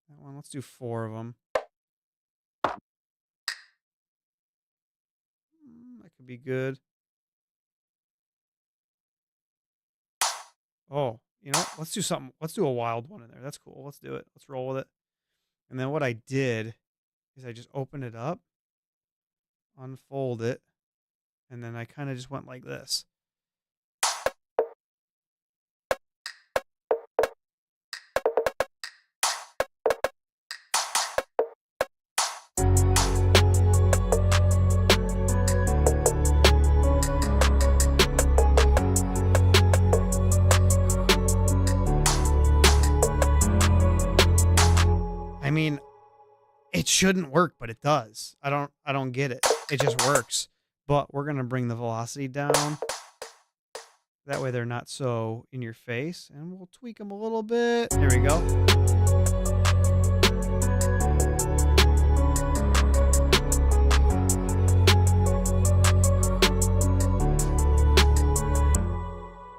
That one, let's do 4 of them. That could be good. Oh, you know, let's do something. Let's do a wild one in there. That's cool. Let's do it. Let's roll with it. And then what I did is I just opened it up, unfold it, and then I kind of just went like this. I mean, it shouldn't work, but it does. I don't get it. It just works. But we're going to bring the velocity down. That way they're not so in your face. And we'll tweak them a little bit. There we go.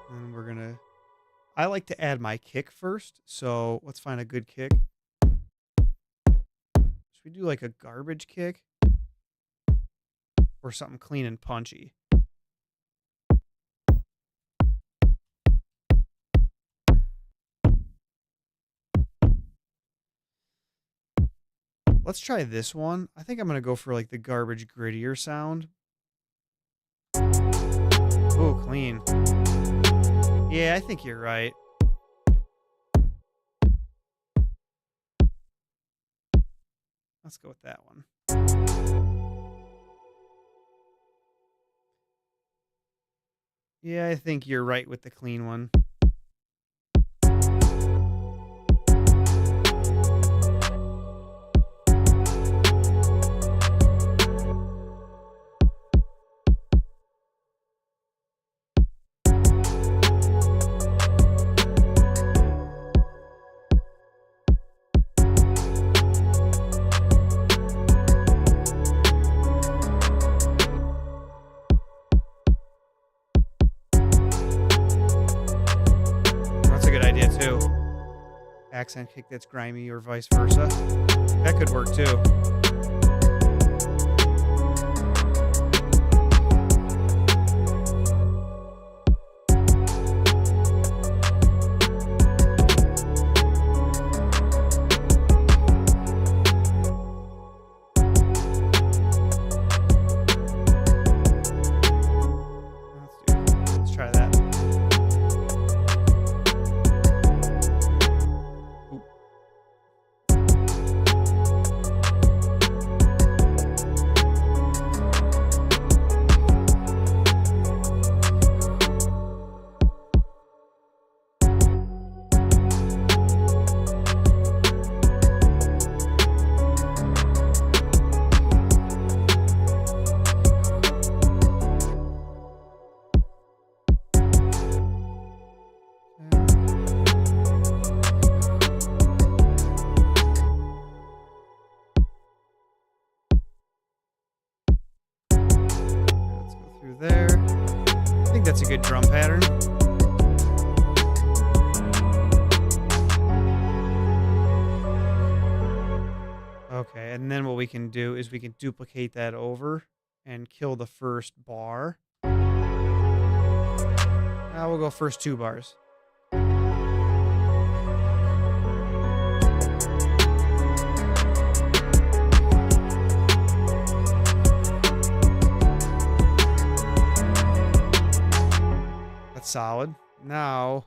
And we're going to... I like to add my kick first. So let's find a good kick. We do like a garbage kick or something clean and punchy. Let's try this one. I think I'm going to go for like the garbage grittier sound. Oh, clean. Yeah, I think you're right. Let's go with that one. Yeah, I think you're right with the clean one. Accent kick that's grimy or vice versa. That could work too. Let's try that. think that's a good drum pattern. Okay, and then what we can do is we can duplicate that over and kill the first bar. Now we'll go first 2 bars. That's solid. Now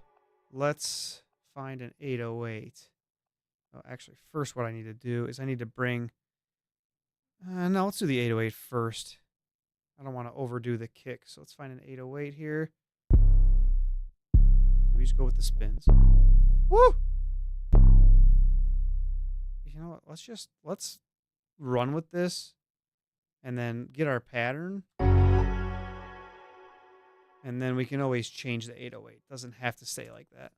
let's find an 808. Oh, actually, first what I need to do is I need to bring... no, let's do the 808 first. I don't want to overdo the kick, so let's find an 808 here. We just go with the spins. Woo! You know what? Let's run with this and then get our pattern. And then we can always change the 808. It doesn't have to stay like that.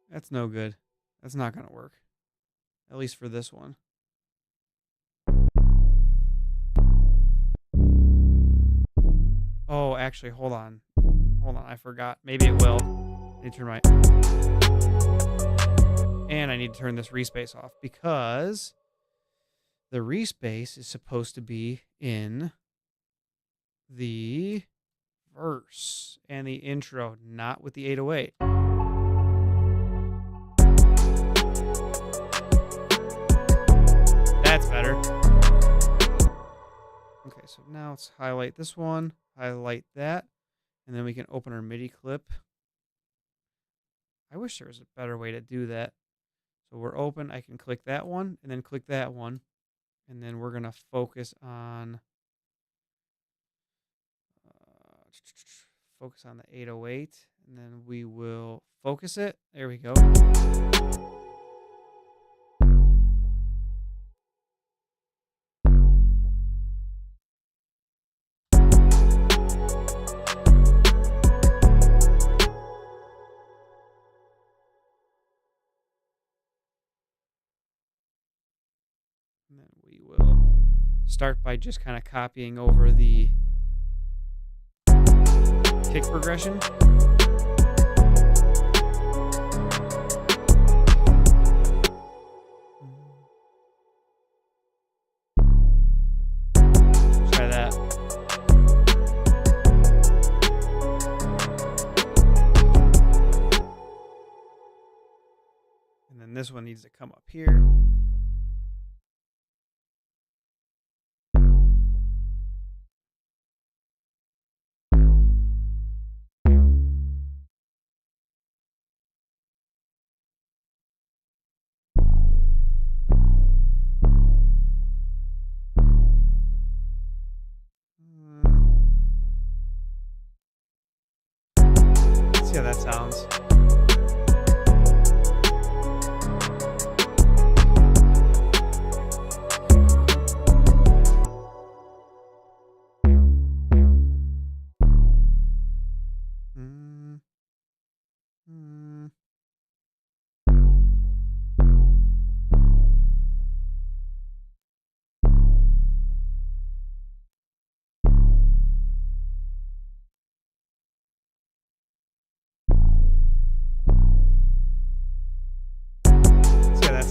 That's no good. That's not going to work. At least for this one. Oh, actually, hold on. Hold on, I forgot. Maybe it will. I need to turn my... And I need to turn this respace off because the respace is supposed to be in the verse and the intro, not with the 808. That's better. Okay, so now let's highlight this one, highlight that, and then we can open our MIDI clip. I wish there was a better way to do that. So we're open, I can click that one, and then click that one, and then we're going to focus on the 808, and then we will focus it. There we go. And then we will start by just kind of copying over the kick progression. Try that. And then this one needs to come up here. See how that sounds.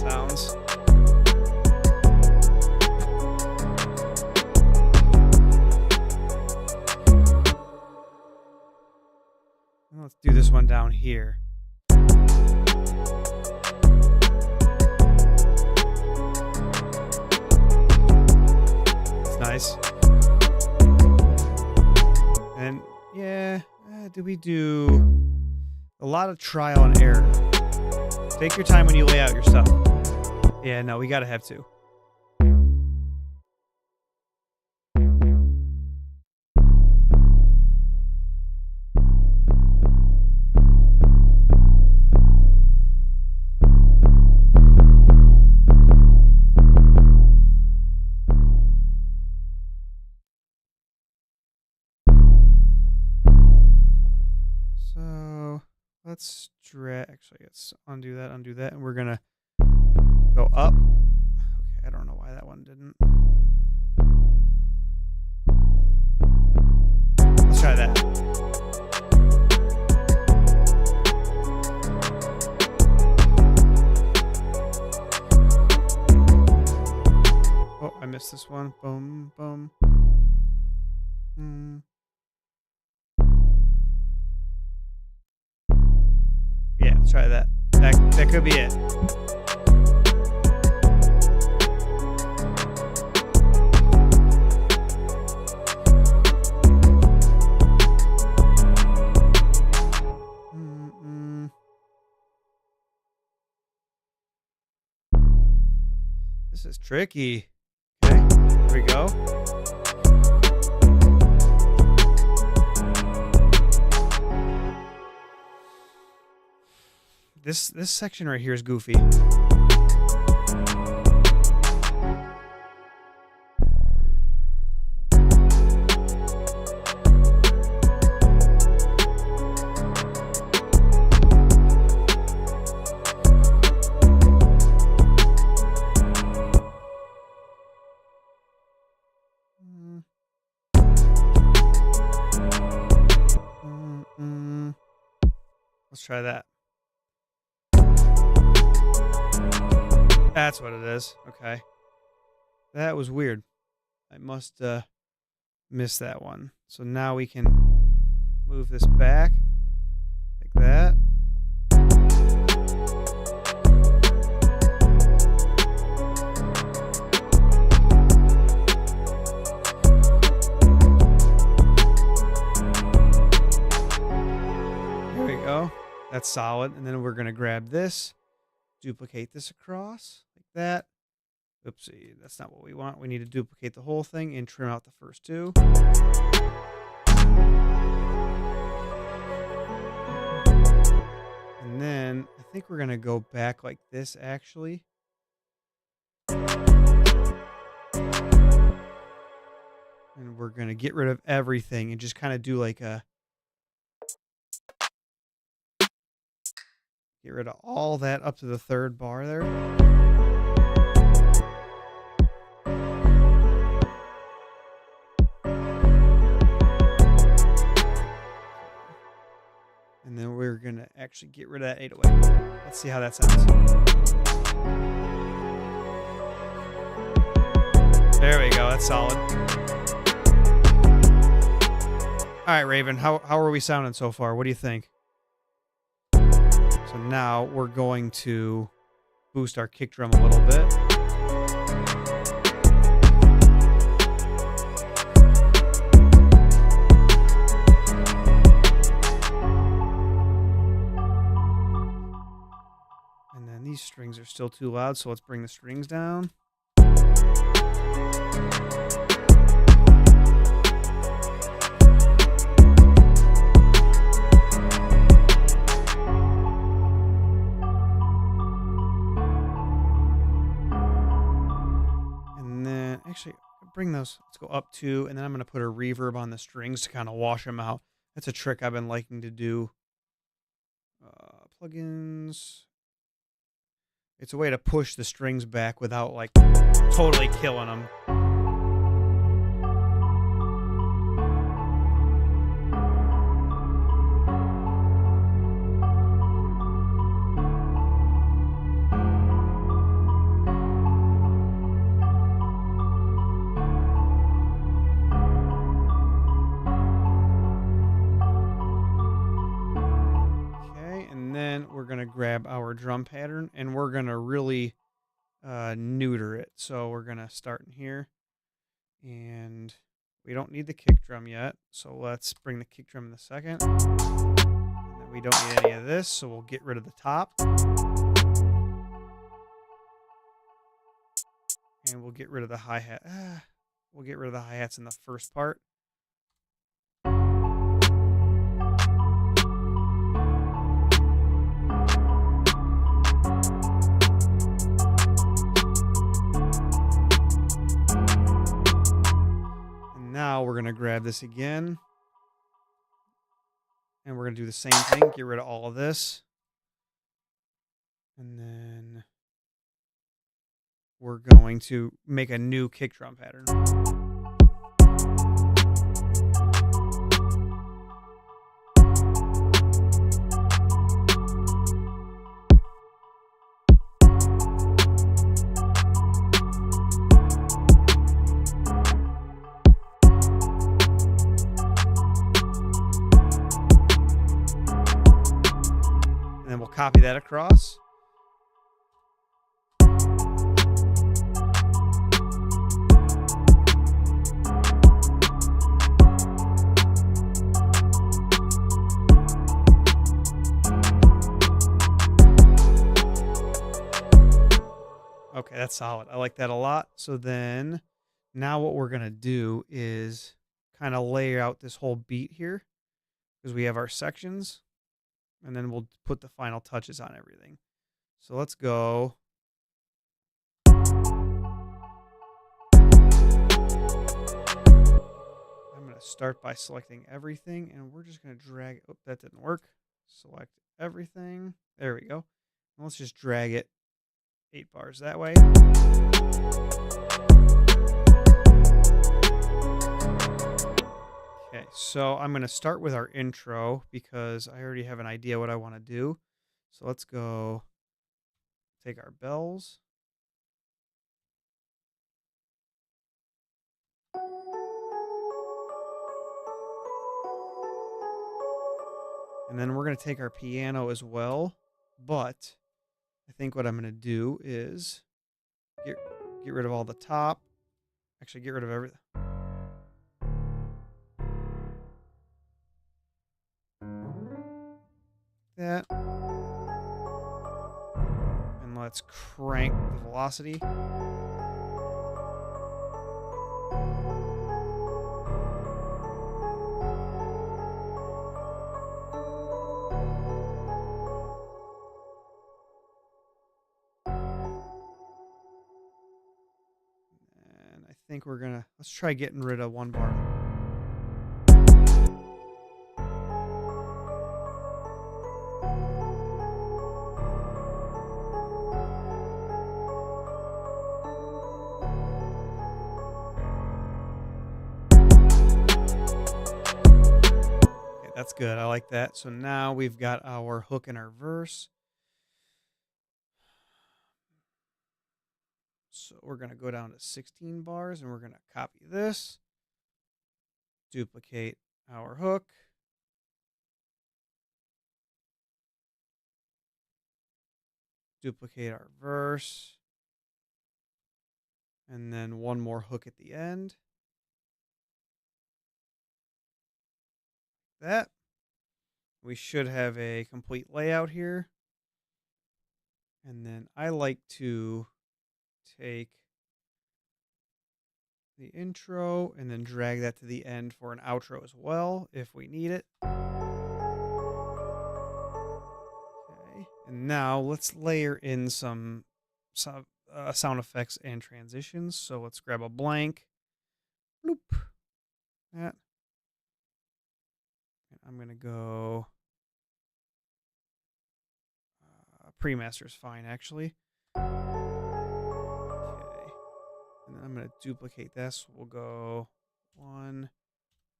Sounds. Let's do this one down here. That's nice. And yeah, do we do a lot of trial and error? Take your time when you lay out your stuff. Yeah, no, we gotta have two. So let's actually let's undo that, and we're gonna go up. Okay, I don't know why that one didn't. Let's try that. Oh, I missed this one. Boom, boom. Yeah, let's try that. That could be it. This is tricky. Okay, here we go. This section right here is goofy. Let's try that. That's what it is. Okay. That was weird. I must miss that one. So now we can move this back like that. There we go. That's solid. And then we're going to grab this, duplicate this across like that. Oopsie, that's not what we want. We need to duplicate the whole thing and trim out the first two. And then I think we're going to go back like this, actually. And we're going to get rid of everything and just kind of do like a... Get rid of all that up to the third bar there. And then we're going to actually get rid of that 808. Let's see how that sounds. There we go. That's solid. All right, Raven, how are we sounding so far? What do you think? So now we're going to boost our kick drum a little bit. And then these strings are still too loud, so let's bring the strings down. Actually, bring those. Let's go up two, and then I'm going to put a reverb on the strings to kind of wash them out. That's a trick I've been liking to do. Plugins. It's a way to push the strings back without like totally killing them. We're going to grab our drum pattern and we're going to really neuter it. So we're going to start in here, and we don't need the kick drum yet. So let's bring the kick drum in a second. And then we don't need any of this, so we'll get rid of the top. And we'll get rid of the hi-hat. We'll get rid of the hi-hats in the first part. And now we're going to grab this again. And we're going to do the same thing. Get rid of all of this. And then we're going to make a new kick drum pattern. And then we'll copy that across. Okay, that's solid. I like that a lot. So then now what we're going to do is kind of lay out this whole beat here because we have our sections, and then we'll put the final touches on everything. So let's go. I'm going to start by selecting everything, and we're just going to drag. Oh, that didn't work. Select everything. There we go. And let's just drag it 8 bars that way. Okay, so I'm going to start with our intro because I already have an idea what I want to do. So let's go take our bells. And then we're going to take our piano as well. But I think what I'm going to do is get rid of all the top. Actually, get rid of everything. That. And let's crank the velocity. And I think we're going to, let's try getting rid of 1 bar. That's good. I like that. So now we've got our hook and our verse. So we're going to go down to 16 bars and we're going to copy this. Duplicate our hook. Duplicate our verse. And then 1 more hook at the end. That. We should have a complete layout here. And then I like to take the intro and then drag that to the end for an outro as well if we need it. Okay. And now let's layer in some sound effects and transitions. So let's grab a blank. Bloop. That. I'm going to go pre-master is fine, actually. Okay. And then I'm going to duplicate this. We'll go 1,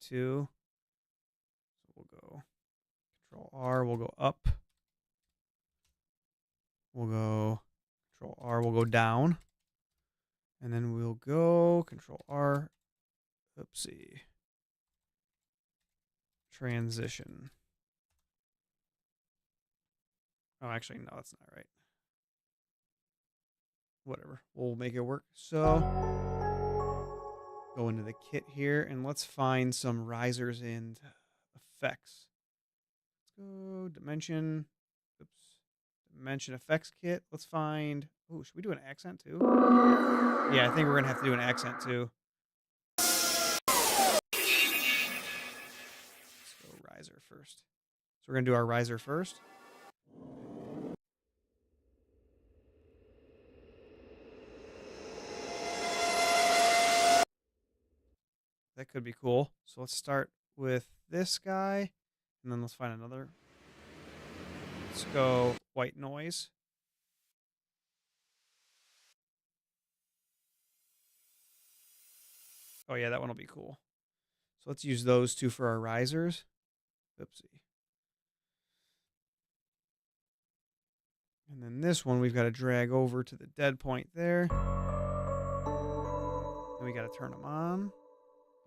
2. So we'll go Control R. We'll go up. We'll go Control R. We'll go down. And then we'll go Control R. Oopsie. Transition. Oh, actually, no, that's not right. Whatever. We'll make it work. So, go into the kit here, and let's find some risers and effects. Let's go Dimension. Oops. Dimension Effects Kit. Let's find Oh, should we do an accent too? Yeah, I think we're gonna have to do an accent too. Let's go riser first. So we're gonna do our riser first. That could be cool. So let's start with this guy, and then let's find another. Let's go white noise. Oh yeah, that one will be cool. So let's use those two for our risers. Oopsie. And then this one we've got to drag over to the dead point there. And we got to turn them on.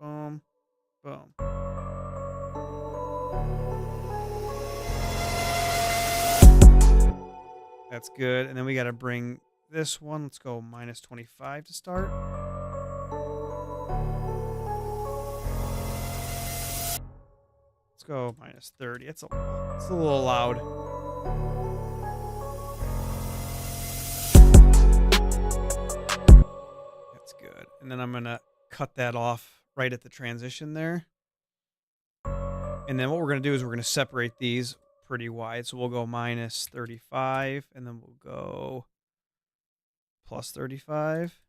Boom. Boom. That's good. And then we got to bring this one. Let's go minus 25 to start. Let's go minus 30. It's a little loud. That's good. And then I'm going to cut that off right at the transition there. And then what we're going to do is we're going to separate these pretty wide. So we'll go minus 35, and then we'll go plus 35.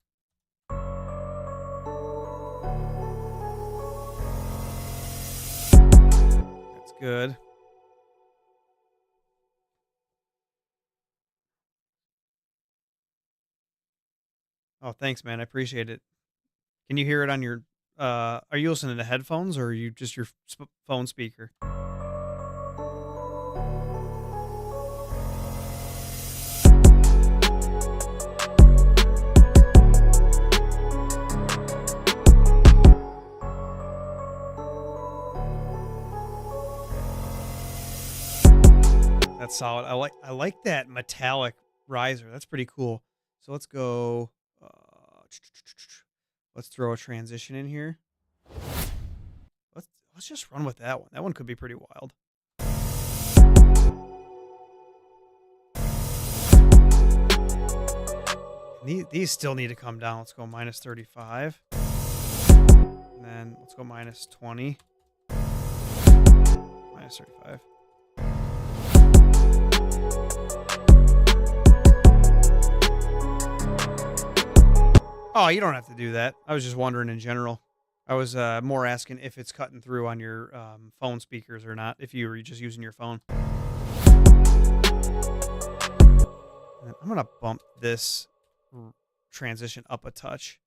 That's good. Oh, thanks, man. I appreciate it. Can you hear it on your... are you listening to headphones, or are you just your phone speaker? That's solid. I like that metallic riser. That's pretty cool. So let's go. Let's throw a transition in here. Let's just run with that one. That one could be pretty wild. These still need to come down. Let's go minus 35. And then let's go minus 20. Minus 35. Oh, you don't have to do that. I was just wondering in general. I was more asking if it's cutting through on your phone speakers or not, if you were just using your phone. And I'm going to bump this transition up a touch.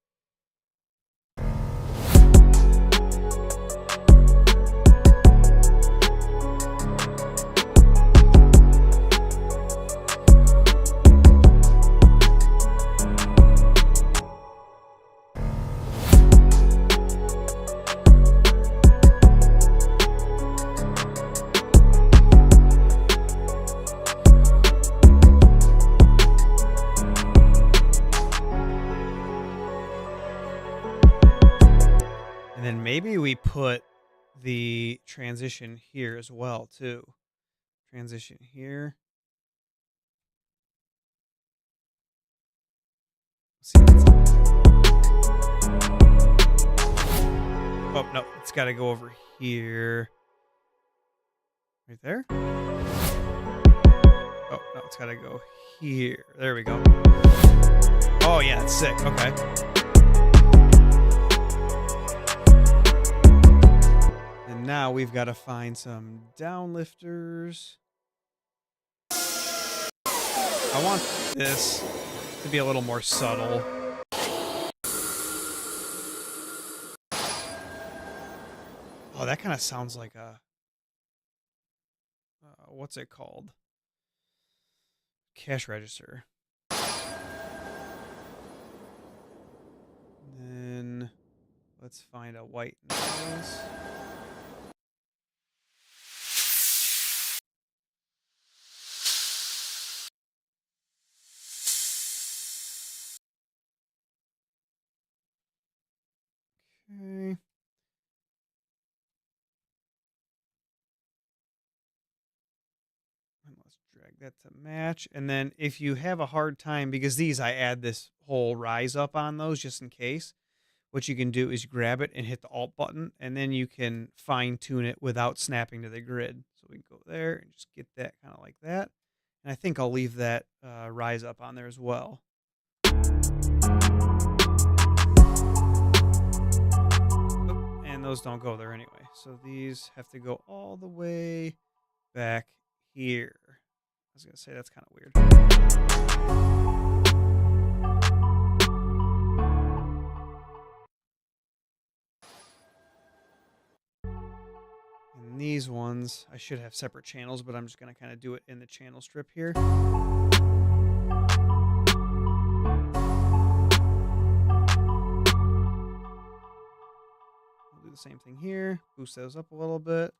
And then maybe we put the transition here as well, too. Transition here. See, oh, no, it's got to go over here. Right there? Oh, no, it's got to go here. There we go. Oh, yeah, it's sick. Okay. And now we've got to find some downlifters. I want this to be a little more subtle. Oh, that kind of sounds like a... what's it called? Cash register. And then let's find a white noise. Okay. And let's drag that to match. And then if you have a hard time, because these I add this whole rise up on those just in case, what you can do is grab it and hit the Alt button, and then you can fine tune it without snapping to the grid. So we can go there and just get that kind of like that. And I think I'll leave that rise up on there as well. And those don't go there anyway. So these have to go all the way back here. I was going to say that's kind of weird. And these ones, I should have separate channels, but I'm just going to kind of do it in the channel strip here. We'll do the same thing here. Boost those up a little bit.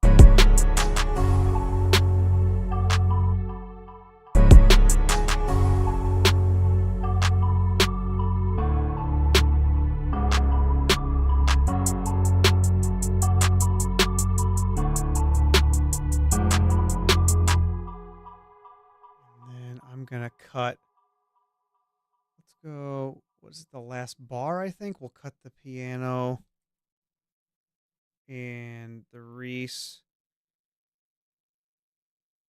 Gonna cut, let's go, what's the last bar? I think we'll cut the piano and the Reese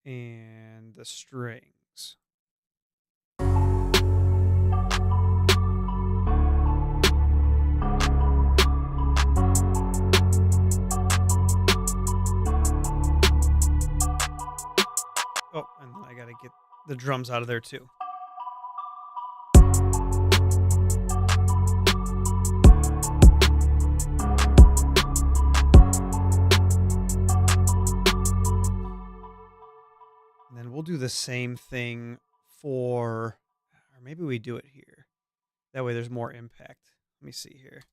and the strings. Oh, and then I gotta get the drums out of there too. And then we'll do the same thing for, or maybe we do it here. That way there's more impact. Let me see here.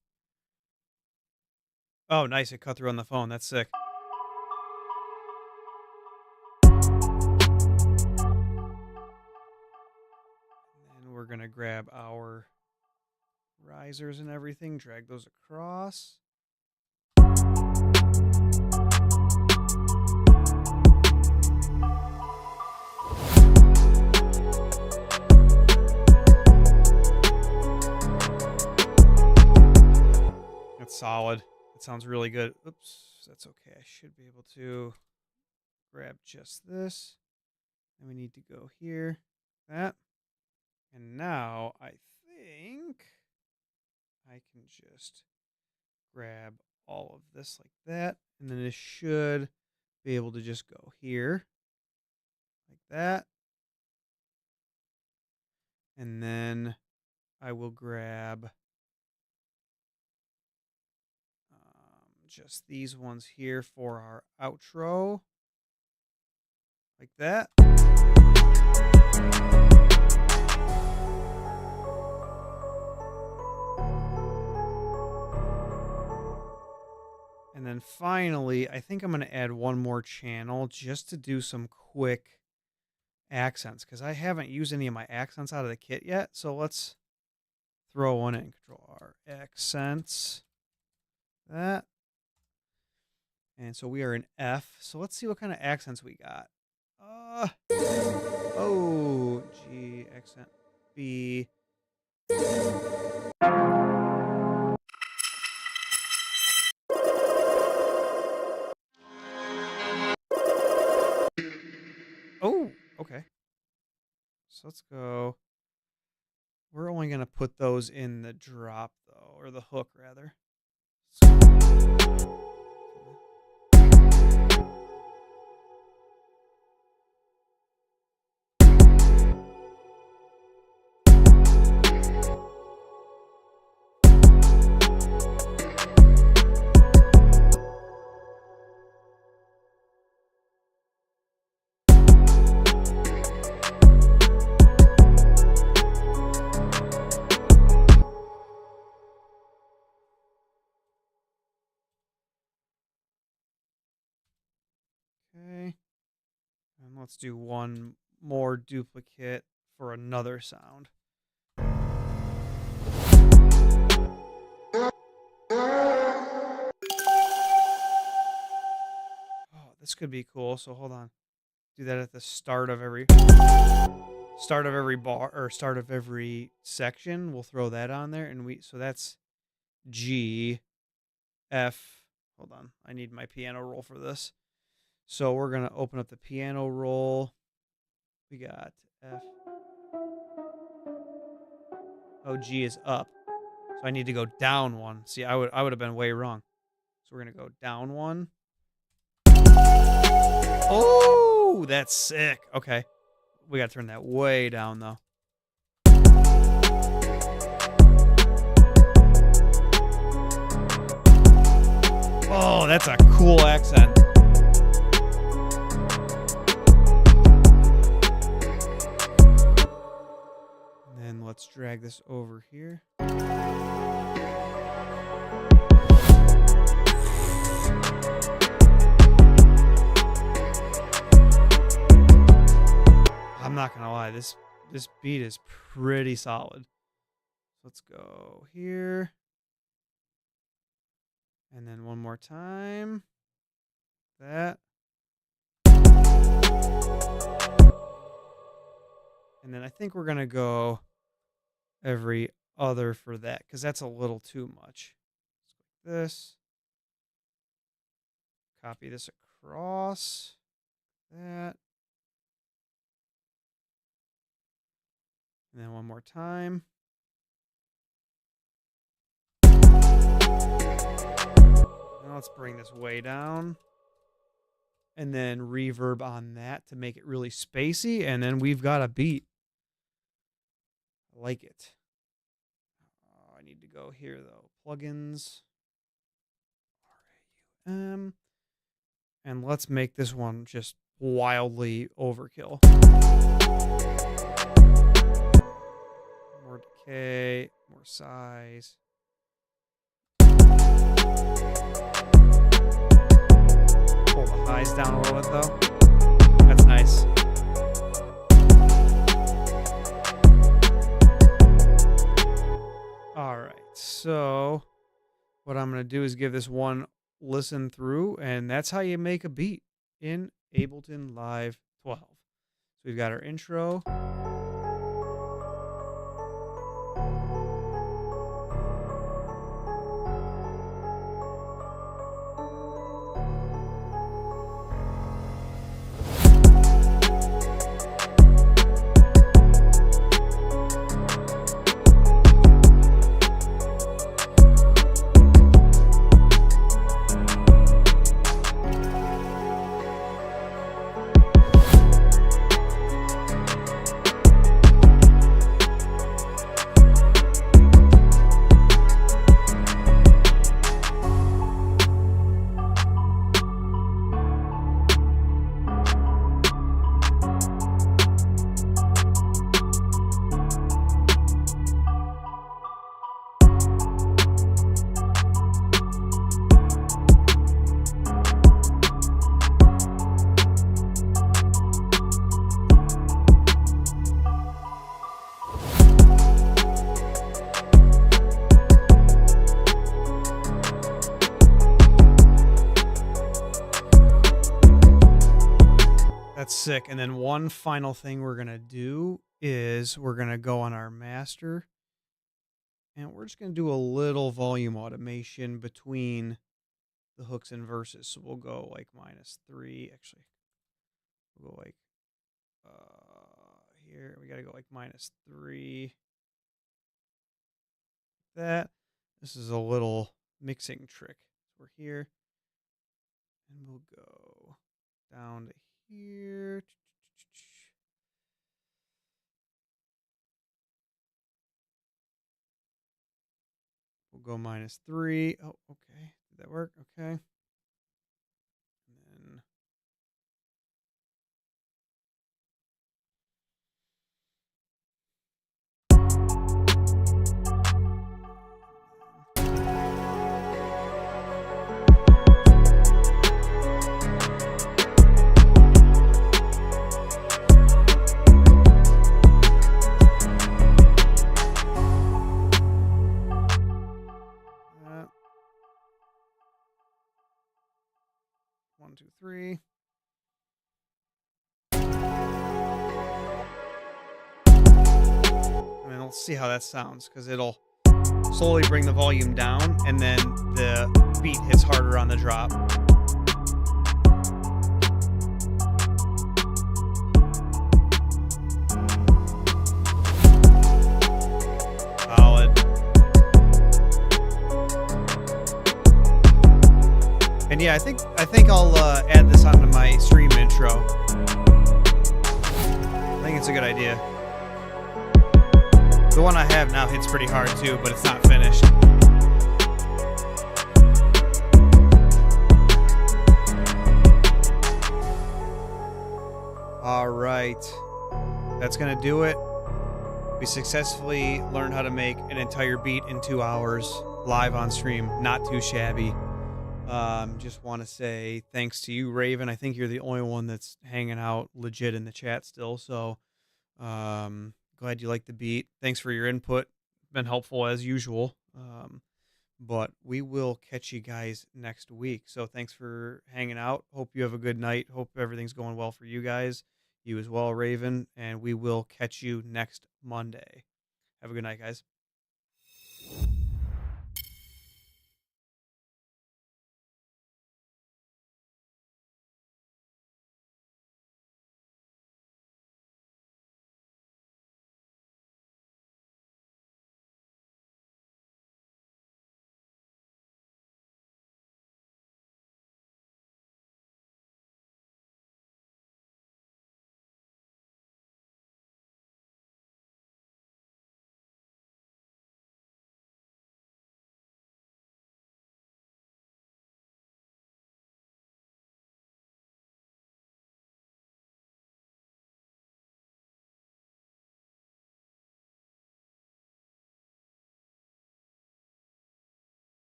Oh, nice. It cut through on the phone. That's sick. We're going to grab our risers and everything, drag those across. That's solid. That sounds really good. Oops, that's okay. I should be able to grab just this. And we need to go here, that. And now I think I can just grab all of this like that. And then it should be able to just go here like that. And then I will grab just these ones here for our outro like that. And then finally, I think I'm going to add one more channel just to do some quick accents, because I haven't used any of my accents out of the kit yet. So let's throw one in. Control R, accents, that. And so we are in F. So let's see what kind of accents we got. O, G, accent, B. Oh, okay. So let's go. We're only going to put those in the drop, though, or the hook, rather. Okay. And let's do one more duplicate for another sound. Oh, this could be cool. So hold on. do that at the start of every bar or start of every section. We'll throw that on there, and so that's G, F. Hold on, I need my piano roll for this. So we're gonna open up the piano roll. We got F. Oh, G is up. So I need to go down one. See, I would have been way wrong. So we're gonna go down one. Oh, that's sick. Okay. We gotta turn that way down though. Oh, that's a cool accent. And then let's drag this over here. I'm not gonna lie, this beat is pretty solid. Let's go here. And then one more time. That. And then I think we're gonna go every other for that, because that's a little too much. Let's go like this. Copy this across. That. And then one more time. Now let's bring this way down. And then reverb on that to make it really spacey. And then we've got a beat. I like it. I need to go here, though. Plugins. RAM. And let's make this one just wildly overkill. More decay, more size. Pull the highs down a little bit though. That's nice. All right, so what I'm going to do is give this one listen through, and that's how you make a beat in Ableton Live 12. So we've got our intro. That's sick. And then one final thing we're going to do is we're going to go on our master, and we're just going to do a little volume automation between the hooks and verses. So we'll go like -3. Actually, we'll go like here. We got to go like -3. That. This is a little mixing trick. So we're here, and we'll go down to here. We'll go -3. Oh, okay. Did that work? Okay. And then that. 1, 2, 3. let's see how that sounds, because it'll slowly bring the volume down, and then the beat hits harder on the drop. Solid. And yeah, I think I'll add this onto my stream intro. I think it's a good idea. The one I have now hits pretty hard too, but it's not finished. All right, that's gonna do it. We successfully learned how to make an entire beat in 2 hours live on stream. Not too shabby. Just want to say thanks to you, Raven. I think you're the only one that's hanging out legit in the chat still. So, glad you liked the beat. Thanks for your input. Been helpful as usual. But we will catch you guys next week. So thanks for hanging out. Hope you have a good night. Hope everything's going well for you guys. You as well, Raven. And we will catch you next Monday. Have a good night, guys.